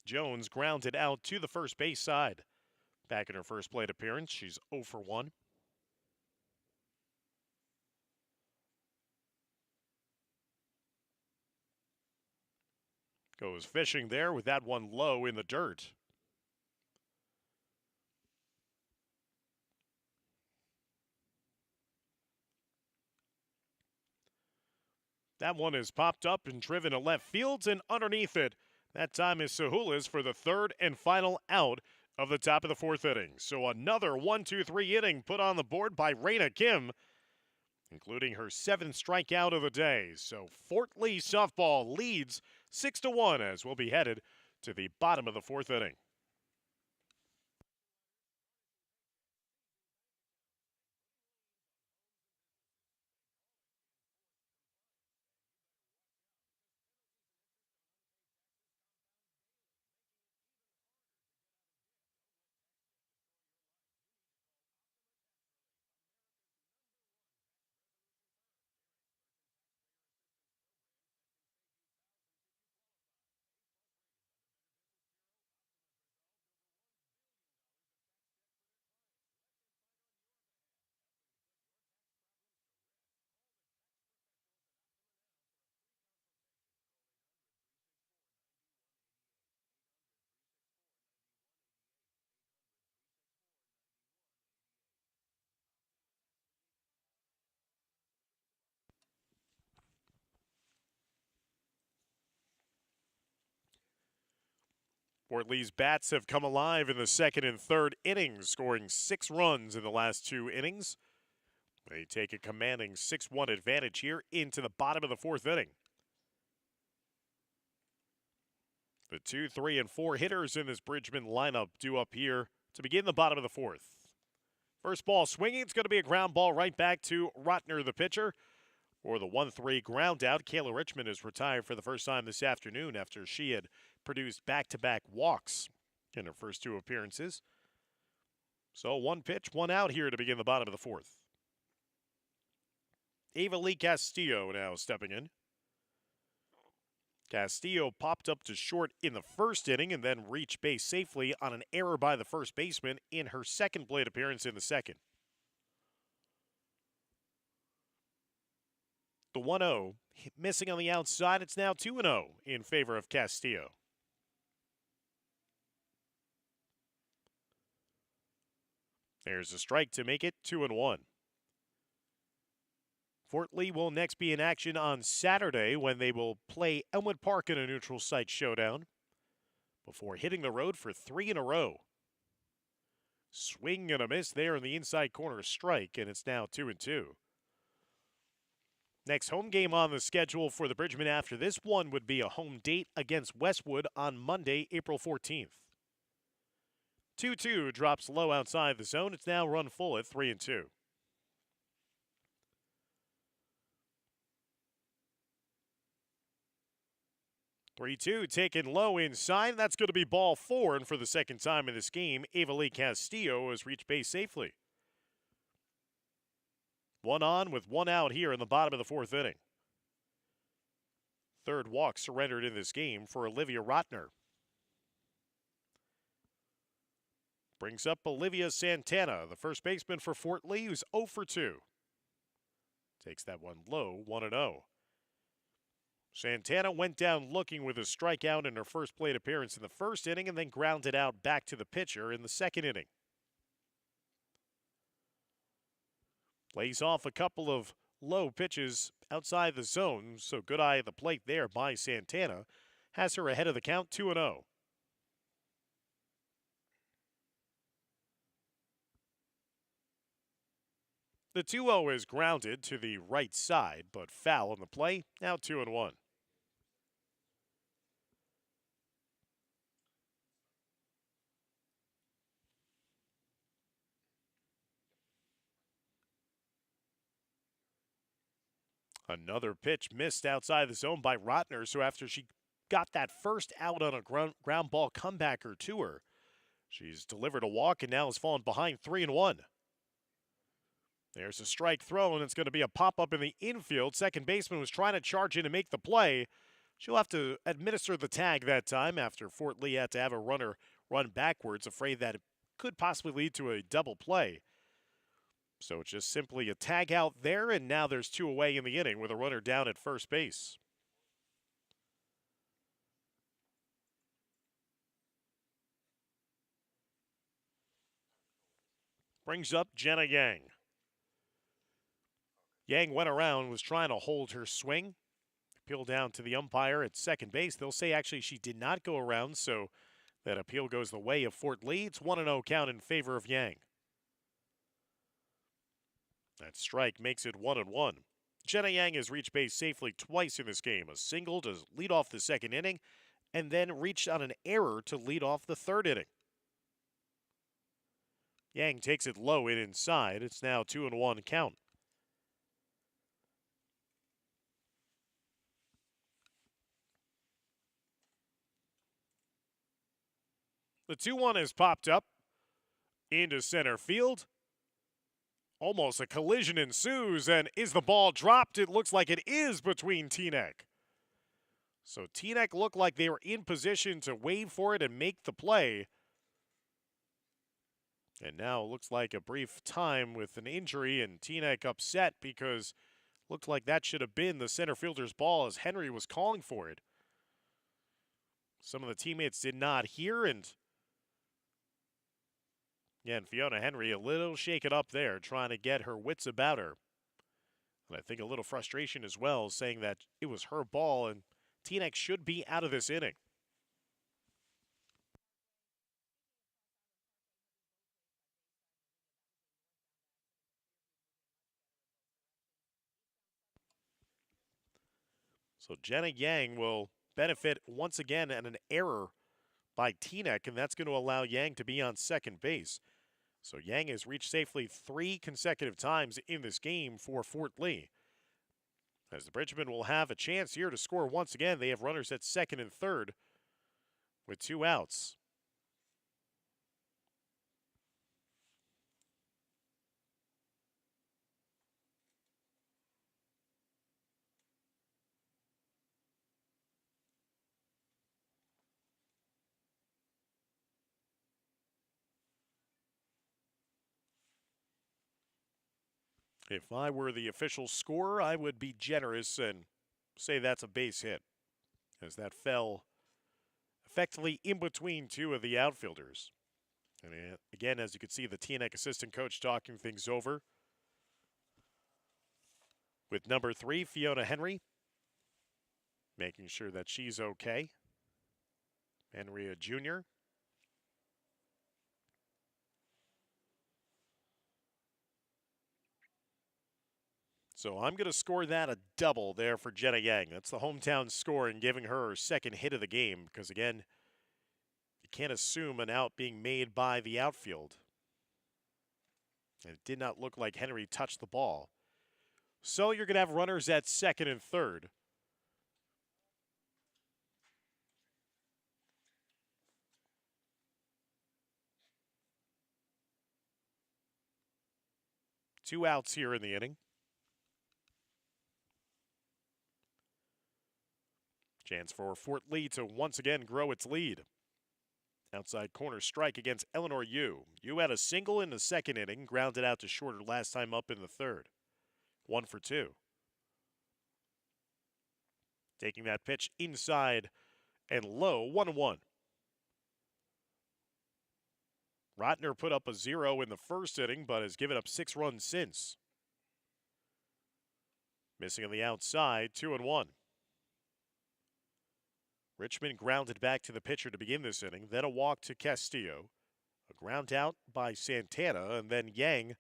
Jones grounded out to the first base side. Back in her first plate appearance, she's 0 for 1. Goes fishing there with that one low in the dirt. That one is popped up and driven to left field, and underneath it, that time is Sahulas for the third and final out of the top of the fourth inning. So another 1-2-3 inning put on the board by Raina Kim, including her seventh strikeout of the day. So Fort Lee softball leads 6-1 as we'll be headed to the bottom of the fourth inning. Fort Lee's bats have come alive in the second and third innings, scoring 6 runs in the last 2 innings. They take a commanding 6-1 advantage here into the bottom of the fourth inning. The 2, 3, and 4 hitters in this Bridgman lineup due up here to begin the bottom of the fourth. First ball swinging, it's going to be a ground ball right back to Rotner, the pitcher. For the 1-3 ground out, Kayla Richmond is retired for the first time this afternoon after she had produced back-to-back walks in her first 2 appearances. So 1 pitch, 1 out here to begin the bottom of the fourth. Ava Lee Castillo now stepping in. Castillo popped up to short in the first inning and then reached base safely on an error by the first baseman in her second plate appearance in the second. The 1-0 missing on the outside. It's now 2-0 in favor of Castillo. There's a strike to make it 2-1. Fort Lee will next be in action on Saturday when they will play Elmwood Park in a neutral site showdown before hitting the road for 3 in a row. Swing and a miss there in the inside corner strike, and it's now 2-2. Next home game on the schedule for the Bridgmen after this one would be a home date against Westwood on Monday, April 14th. 2-2 drops low outside the zone. It's now run full at 3-2. 3-2 taken low inside. That's going to be ball 4, and for the second time in this game, Avalee Castillo has reached base safely. 1 on with 1 out here in the bottom of the 4th inning. Third walk surrendered in this game for Olivia Rotner. Brings up Olivia Santana, the first baseman for Fort Lee, who's 0 for 2. Takes that one low, 1-0. Santana went down looking with a strikeout in her first plate appearance in the first inning and then grounded out back to the pitcher in the second inning. Lays off a couple of low pitches outside the zone, so good eye at the plate there by Santana. Has her ahead of the count, 2-0. The 2-0 is grounded to the right side, but foul on the play, now 2-1. Another pitch missed outside the zone by Rotner, so after she got that first out on a ground ball comebacker to her, she's delivered a walk and now has fallen behind 3-1. There's a strike throw, and it's going to be a pop-up in the infield. Second baseman was trying to charge in and make the play. She'll have to administer the tag that time after Fort Lee had to have a runner run backwards, afraid that it could possibly lead to a double play. So it's just simply a tag out there, and now there's 2 away in the inning with a runner down at first base. Brings up Jenna Yang. Yang went around, was trying to hold her swing. Appeal down to the umpire at second base. They'll say actually she did not go around, so that appeal goes the way of Fort Lee. It's 1-0 count in favor of Yang. That strike makes it 1-1. Jenna Yang has reached base safely twice in this game. A single to lead off the second inning, and then reached on an error to lead off the third inning. Yang takes it low and inside. It's now 2-1 count. The 2-1 has popped up into center field. Almost a collision ensues, and is the ball dropped? It looks like it is between Teaneck. So Teaneck looked like they were in position to wave for it and make the play. And now it looks like a brief time with an injury, and Teaneck upset because it looked like that should have been the center fielder's ball as Henry was calling for it. Some of the teammates did not hear, and Fiona Henry a little shaken up there, trying to get her wits about her. And I think a little frustration as well, saying that it was her ball and Teaneck should be out of this inning. So Jenna Yang will benefit once again at an error by Teaneck, and that's going to allow Yang to be on second base. So Yang has reached safely 3 consecutive times in this game for Fort Lee. As the Bridgmen will have a chance here to score once again. They have runners at second and third with 2 outs. If I were the official scorer, I would be generous and say that's a base hit, as that fell effectively in between two of the outfielders. And again, as you can see, the Teaneck assistant coach talking things over with number 3, Fiona Henry, making sure that she's okay. Henry, a junior. So I'm going to score that a double there for Jenna Yang. That's the hometown score and giving her her second hit of the game because, again, you can't assume an out being made by the outfield. And it did not look like Henry touched the ball. So you're going to have runners at second and third. Two outs here in the inning. Chance for Fort Lee to once again grow its lead. Outside corner strike against Eleanor Yu. Yu had a single in the second inning, grounded out to shorter last time up in the third. 1 for 2. Taking that pitch inside and low, 1-1. Rotner put up a 0 in the first inning, but has given up 6 runs since. Missing on the outside, 2-1. Richmond grounded back to the pitcher to begin this inning, then a walk to Castillo, a ground out by Santana, and then Yang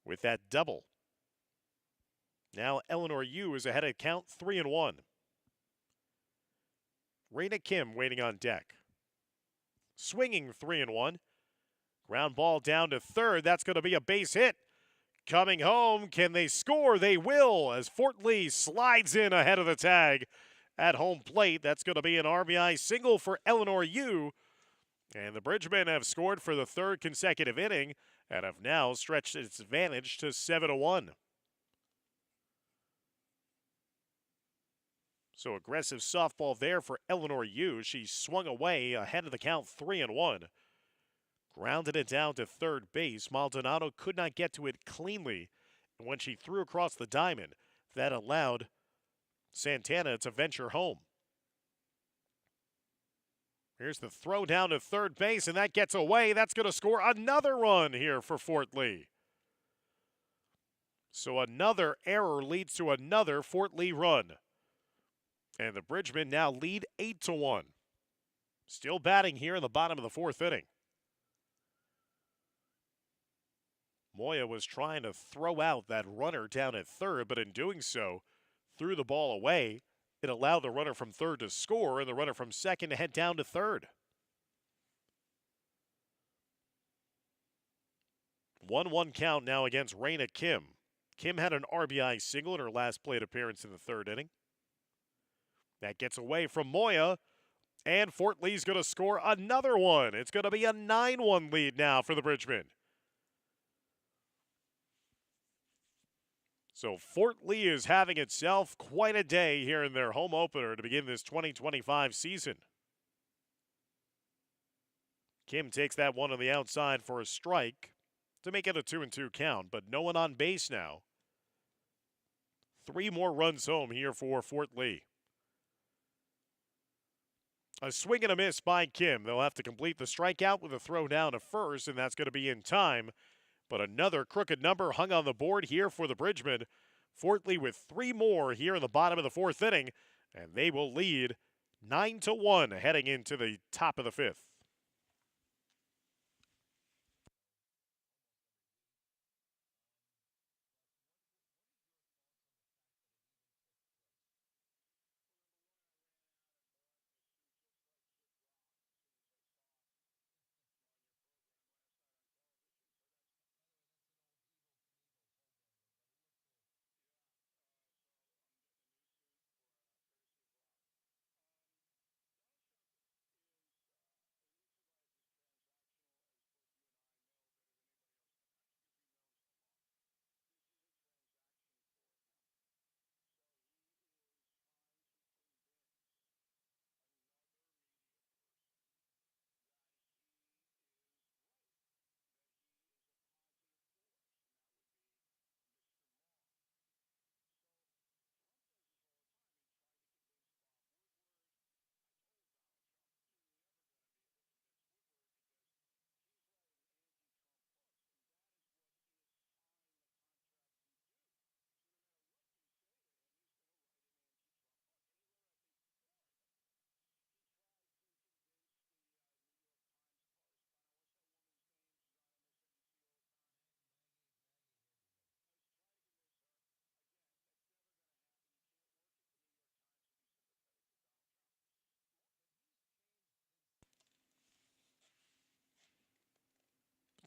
with that double. Now Eleanor Yu is ahead of count, 3-1. Raina Kim waiting on deck. Swinging 3-1. Ground ball down to third. That's going to be a base hit. Coming home, can they score? They will, as Fort Lee slides in ahead of the tag at home plate. That's going to be an RBI single for Eleanor Yu. And the Bridgemen have scored for the third consecutive inning and have now stretched its advantage to 7-1. So aggressive softball there for Eleanor Yu. She swung away ahead of the count, 3-1. Grounded it down to third base. Maldonado could not get to it cleanly. And when she threw across the diamond, that allowed Santana to venture home. Here's the throw down to third base, and that gets away. That's going to score another run here for Fort Lee. So another error leads to another Fort Lee run. And the Bridgemen now lead 8-1. Still batting here in the bottom of the fourth inning. Moya was trying to throw out that runner down at third, but in doing so, threw the ball away. It allowed the runner from third to score and the runner from second to head down to third. 1-1 count now against Raina Kim. Kim had an RBI single in her last plate appearance in the third inning. That gets away from Moya, and Fort Lee's going to score another one. It's going to be a 9-1 lead now for the Bridgemen. So Fort Lee is having itself quite a day here in their home opener to begin this 2025 season. Kim takes that one on the outside for a strike to make it a 2-2 count, but no one on base now. 3 more runs home here for Fort Lee. A swing and a miss by Kim. They'll have to complete the strikeout with a throw down to first, and that's going to be in time. But another crooked number hung on the board here for the Bridgemen. Fort Lee with 3 more here in the bottom of the fourth inning, and they will lead 9-1 heading into the top of the fifth.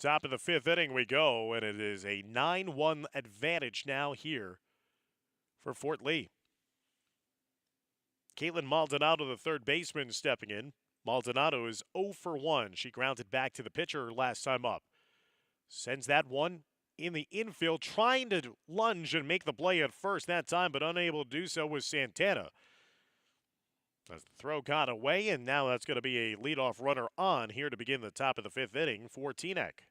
Top of the fifth inning we go, and it is a 9-1 advantage now here for Fort Lee. Caitlin Maldonado, the third baseman, stepping in. Maldonado is 0 for 1. She grounded back to the pitcher last time up. Sends that one in the infield, trying to lunge and make the play at first that time, but unable to do so was Santana. As the throw got away, and now that's going to be a leadoff runner on here to begin the top of the fifth inning for Teaneck.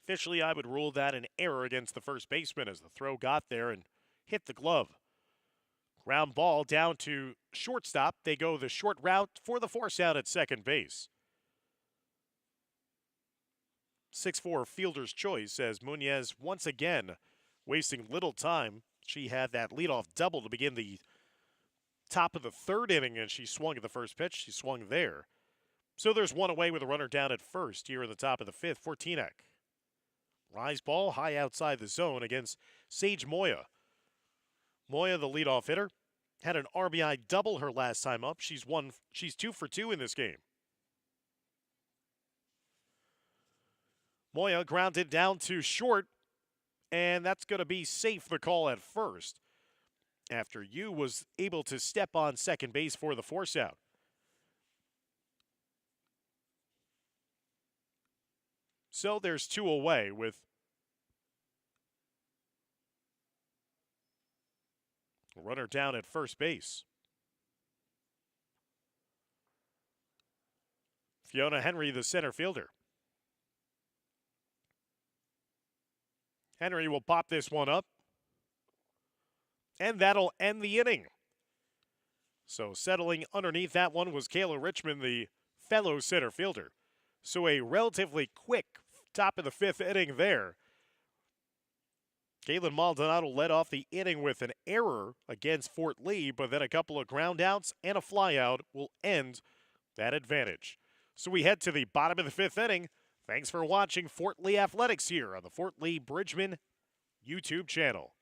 Officially, I would rule that an error against the first baseman as the throw got there and hit the glove. Ground ball down to shortstop. They go the short route for the force out at second base. 6-4 fielder's choice as Munoz once again wasting little time. She had that leadoff double to begin the top of the third inning, and she swung at the first pitch. She swung there. So there's one away with a runner down at first here in the top of the fifth for Teaneck. Rise ball high outside the zone against Sage Moya. Moya, the leadoff hitter, had an RBI double her last time up. She's 2 for 2 in this game. Moya grounded down to short, and that's going to be safe, the call at first, after Yu was able to step on second base for the force out. So there's 2 away with a runner down at first base. Fiona Henry, the center fielder. Henry will pop this one up, and that'll end the inning. So settling underneath that one was Kayla Richmond, the fellow center fielder. So a relatively quick top of the fifth inning there. Caitlin Maldonado led off the inning with an error against Fort Lee, but then a couple of ground outs and a flyout will end that advantage. So we head to the bottom of the fifth inning. Thanks for watching Fort Lee Athletics here on the Fort Lee Bridgman YouTube channel.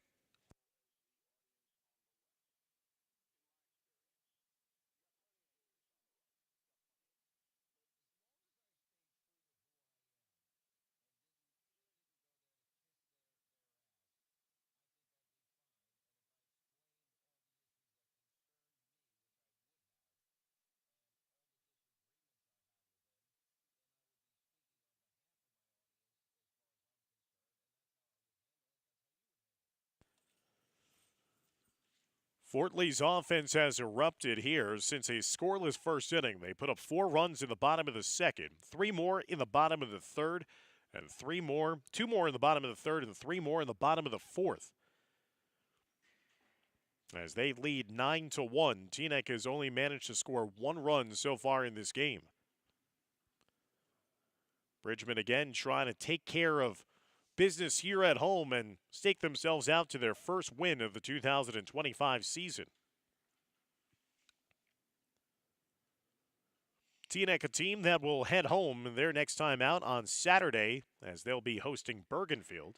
Fort Lee's offense has erupted here since a scoreless first inning. They put up 4 runs in the bottom of the second, 3 more in the bottom of the third, and 2 more in the bottom of the third, and 3 more in the bottom of the fourth. As they lead 9-1, Teaneck has only managed to score 1 run so far in this game. Bridgman again trying to take care of business here at home and stake themselves out to their first win of the 2025 season. Teaneck, a team that will head home their next time out on Saturday as they'll be hosting Bergenfield.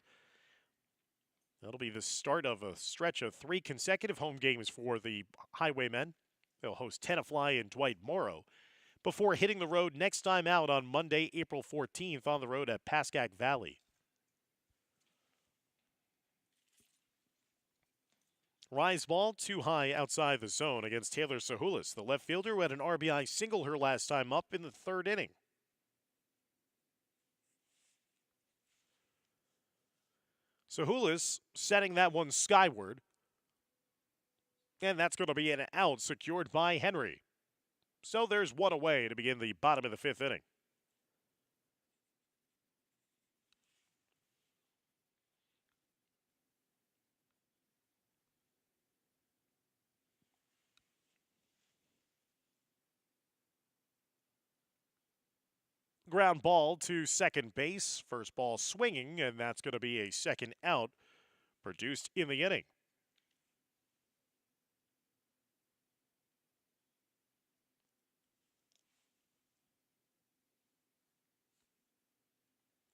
That'll be the start of a stretch of 3 consecutive home games for the Highwaymen. They'll host Tenafly and Dwight Morrow before hitting the road next time out on Monday, April 14th on the road at Pascack Valley. Rise ball too high outside the zone against Taylor Sahulis, the left fielder who had an RBI single her last time up in the third inning. Sahulis setting that one skyward. And that's going to be an out secured by Henry. So there's 1 away to begin the bottom of the fifth inning. Ground ball to second base. First ball swinging, and that's going to be a second out produced in the inning.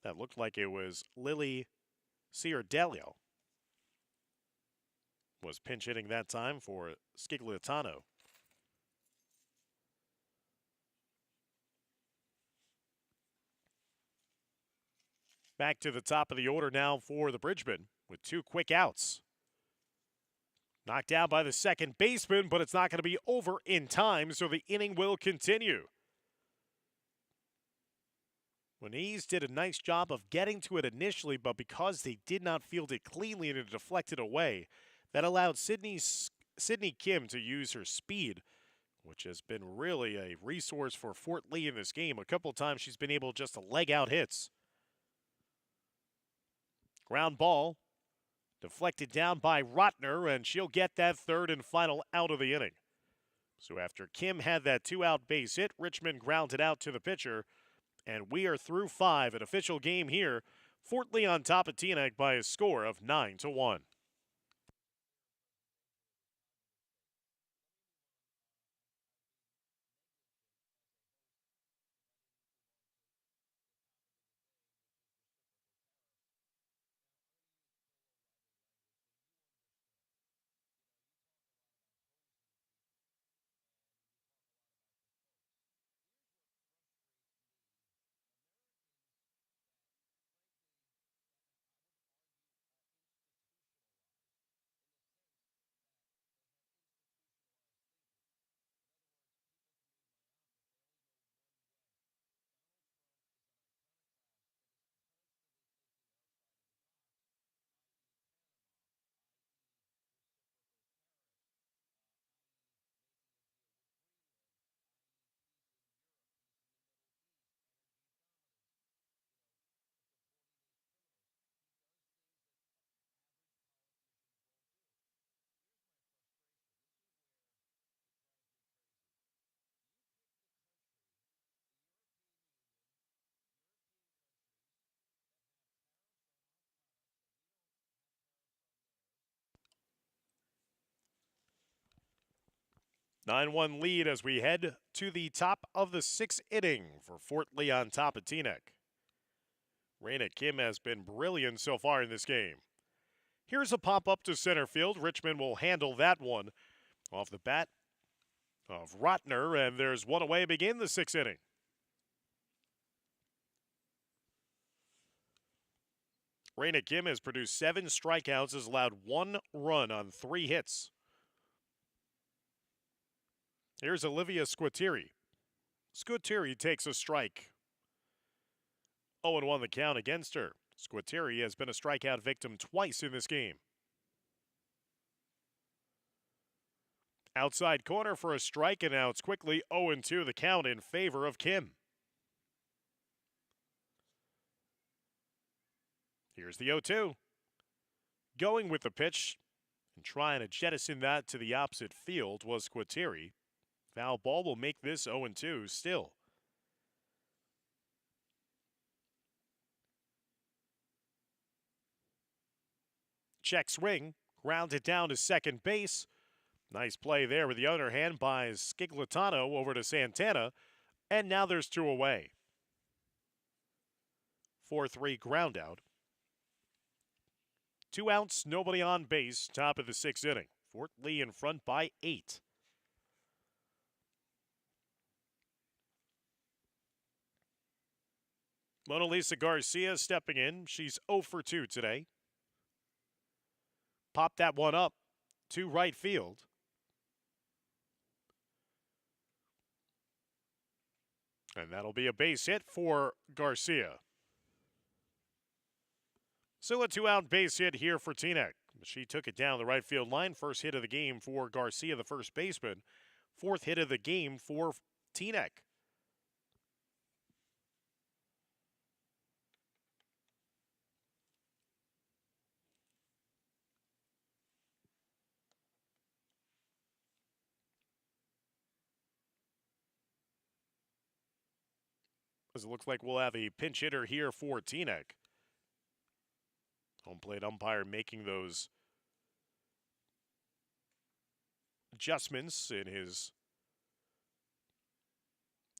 That looked like it was Lily Ciardelio was pinch hitting that time for Scigliatano. Back to the top of the order now for the Bridgemen with 2 quick outs. Knocked down by the second baseman, but it's not going to be over in time, so the inning will continue. Muniz did a nice job of getting to it initially, but because they did not field it cleanly and it deflected away, that allowed Sydney Kim to use her speed, which has been really a resource for Fort Lee in this game. A couple of times she's been able just to leg out hits. Ground ball, deflected down by Rotner, and she'll get that third and final out of the inning. So after Kim had that 2-out base hit, Richmond grounded out to the pitcher, and we are through 5, an official game here. Fort Lee on top of Teaneck by a score of 9-1. Nine-1 lead as we head to the top of the 6th inning for Fort Lee on top of Teaneck. Raina Kim has been brilliant so far in this game. Here's a pop-up to center field. Richmond will handle that one off the bat of Rotner, and there's one away to begin the 6th inning. Raina Kim has produced 7 strikeouts, has allowed 1 run on 3 hits. Here's Olivia Squitieri. Squitieri takes a strike. 0-1 the count against her. Squitieri has been a strikeout victim twice in this game. Outside corner for a strike, and now it's quickly 0-2 the count in favor of Kim. Here's the 0-2. Going with the pitch and trying to jettison that to the opposite field was Squitieri. Foul ball will make this 0-2 still. Check swing, grounded down to second base. Nice play there with the other hand by Skiglitano over to Santana. And now there's 2 away. 4-3 ground out. 2 outs, nobody on base, top of the 6th inning. Fort Lee in front by 8. Mona Lisa Garcia stepping in. She's 0 for 2 today. Popped that one up to right field. And that'll be a base hit for Garcia. Still a 2-out base hit here for Teaneck. She took it down the right field line. First hit of the game for Garcia, the first baseman. 4th hit of the game for Teaneck. As it looks like we'll have a pinch hitter here for Teaneck. Home plate umpire making those adjustments in his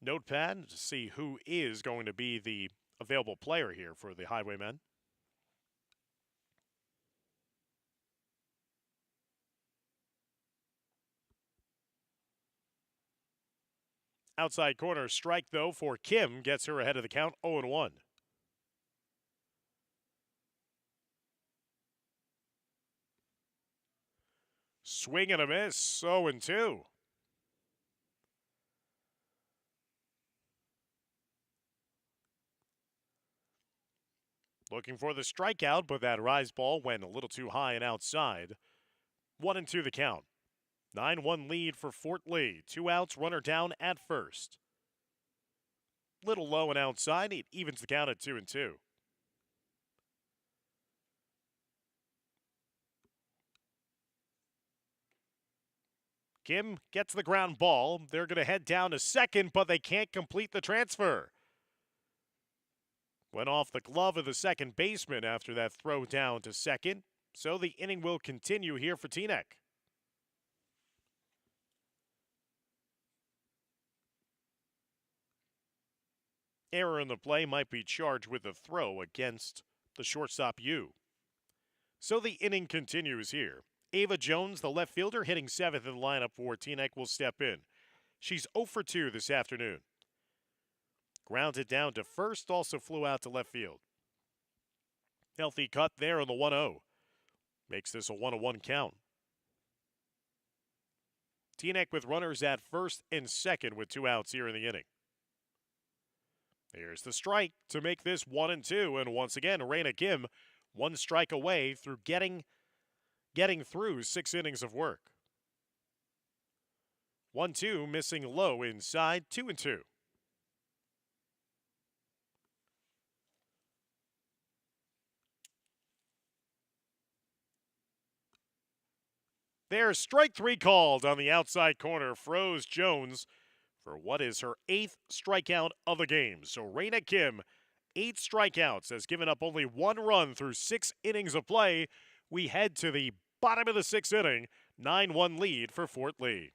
notepad to see who is going to be the available player here for the Highwaymen. Outside corner strike, though, for Kim. Gets her ahead of the count, 0-1. Swing and a miss, 0-2. Looking for the strikeout, but that rise ball went a little too high and outside. 1-2 the count. 9-1 lead for Fort Lee. 2 outs, runner down at first. Little low and outside. It evens the count at 2-2. Kim gets the ground ball. They're going to head down to second, but they can't complete the transfer. Went off the glove of the second baseman after that throw down to second. So the inning will continue here for Teaneck. Error in the play might be charged with the throw against the shortstop U. So the inning continues here. Ava Jones, the left fielder, hitting 7th in the lineup for Teaneck, will step in. She's 0 for 2 this afternoon. Grounded down to first, also flew out to left field. Healthy cut there on the 1-0. Makes this a 1-1 count. Teaneck with runners at first and second with 2 outs here in the inning. Here's the strike to make this 1-2, and once again, Raina Kim 1 strike away through getting through 6 innings of work. 1-2, missing low inside, 2-2. There's strike 3 called on the outside corner. Froze Jones for what is her 8th strikeout of the game. So Raina Kim, 8 strikeouts, has given up only 1 run through 6 innings of play. We head to the bottom of the 6th inning, 9-1 lead for Fort Lee.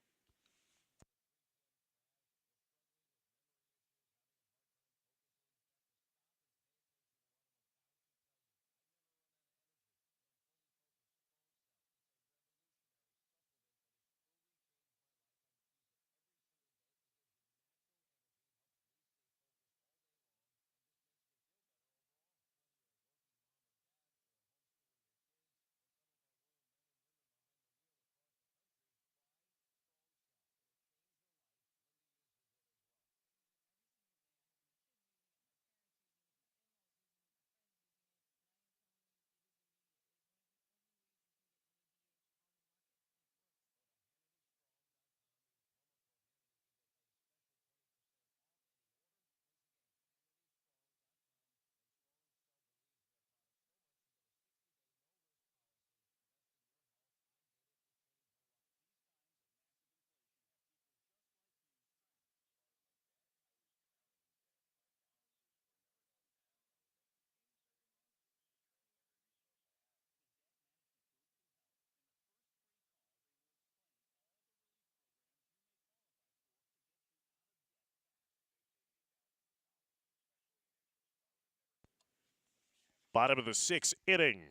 Bottom of the 6th inning.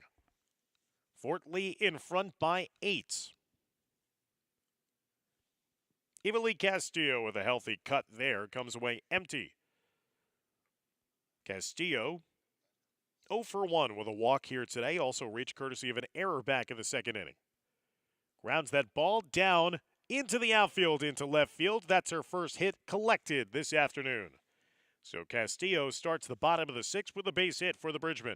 Fort Lee in front by 8. Evalie Castillo with a healthy cut there comes away empty. Castillo 0 for 1 with a walk here today, also reached courtesy of an error back in the 2nd inning. Grounds that ball down into the outfield, into left field. That's her first hit collected this afternoon. So Castillo starts the bottom of the 6th with a base hit for the Bridgmen.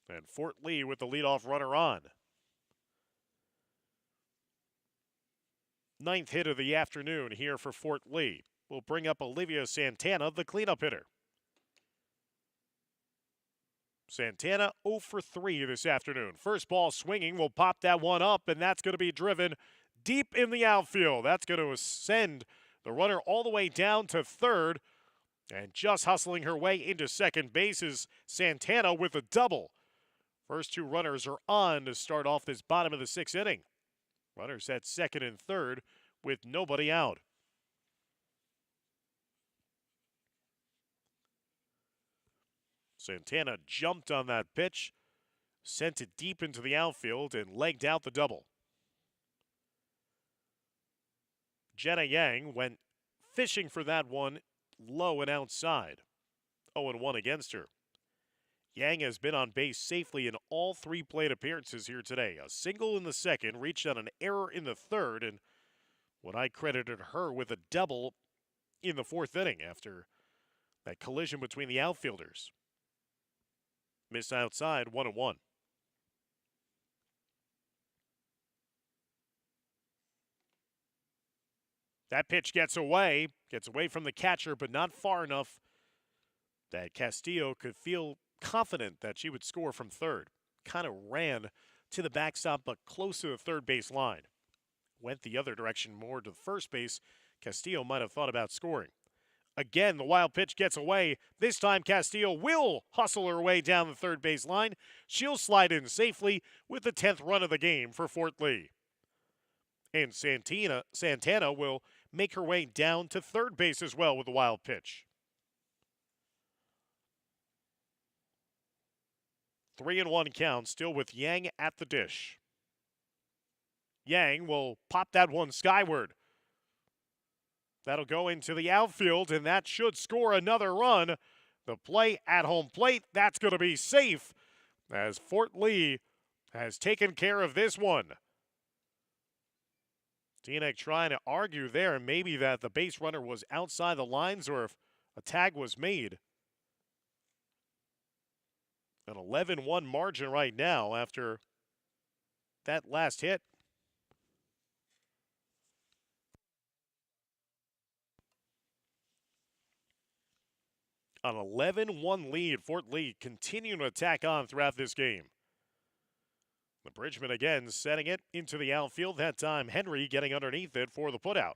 And Fort Lee with the leadoff runner on. 9th hit of the afternoon here for Fort Lee. Will bring up Olivia Santana, the cleanup hitter. Santana 0 for 3 this afternoon. First ball swinging, will pop that one up, and that's going to be driven deep in the outfield. That's going to send the runner all the way down to third. And just hustling her way into second base is Santana with a double. First 2 runners are on to start off this bottom of the 6th inning. Runners at second and third with nobody out. Santana jumped on that pitch, sent it deep into the outfield, and legged out the double. Jenna Yang went fishing for that one low and outside. 0-1 against her. Yang has been on base safely in all 3 plate appearances here today. A single in the second, reached on an error in the third, and when I credited her with a double in the 4th inning after that collision between the outfielders. Miss outside, 1-1. That pitch gets away from the catcher, but not far enough that Castillo could feel confident that she would score from third. Kind of ran to the backstop, but close to the third base line. Went the other direction, more to the first base. Castillo might have thought about scoring. Again, the wild pitch gets away. This time, Castillo will hustle her way down the third base line. She'll slide in safely with the 10th run of the game for Fort Lee. And Santana will make her way down to third base as well with the wild pitch. 3-1 count, still with Yang at the dish. Yang will pop that one skyward. That'll go into the outfield, and that should score another run. The play at home plate, that's going to be safe as Fort Lee has taken care of this one. Teaneck trying to argue there, maybe that the base runner was outside the lines or if a tag was made. An 11-1 margin right now after that last hit. An 11-1 lead, Fort Lee continuing to attack on throughout this game. The Bridgman again setting it into the outfield. That time Henry getting underneath it for the putout.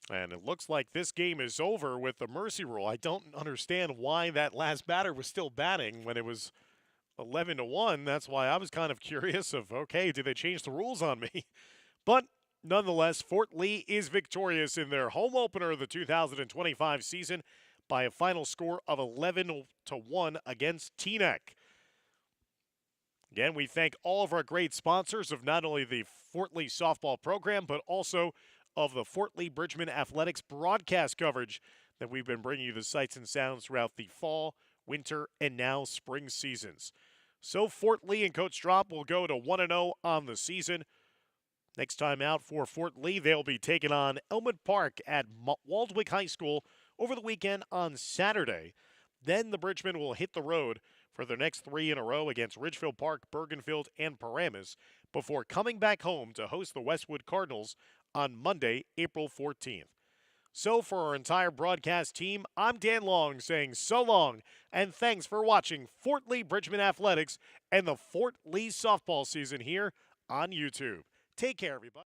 And it looks like this game is over with the mercy rule. I don't understand why that last batter was still batting when it was 11-1. That's why I was kind of curious of, okay, did they change the rules on me? But nonetheless, Fort Lee is victorious in their home opener of the 2025 season by a final score of 11-1 against Teaneck. Again, we thank all of our great sponsors of not only the Fort Lee softball program, but also of the Fort Lee Bridgman Athletics broadcast coverage that we've been bringing you the sights and sounds throughout the fall, winter, and now spring seasons. So Fort Lee and Coach Drop will go to 1-0 on the season. Next time out for Fort Lee, they'll be taking on Elmwood Park at Waldwick High School over the weekend on Saturday. Then the Bridgmen will hit the road for their next 3 in a row against Ridgefield Park, Bergenfield, and Paramus before coming back home to host the Westwood Cardinals on Monday, April 14th. So for our entire broadcast team, I'm Dan Long saying so long and thanks for watching Fort Lee Bridgman Athletics and the Fort Lee softball season here on YouTube. Take care, everybody.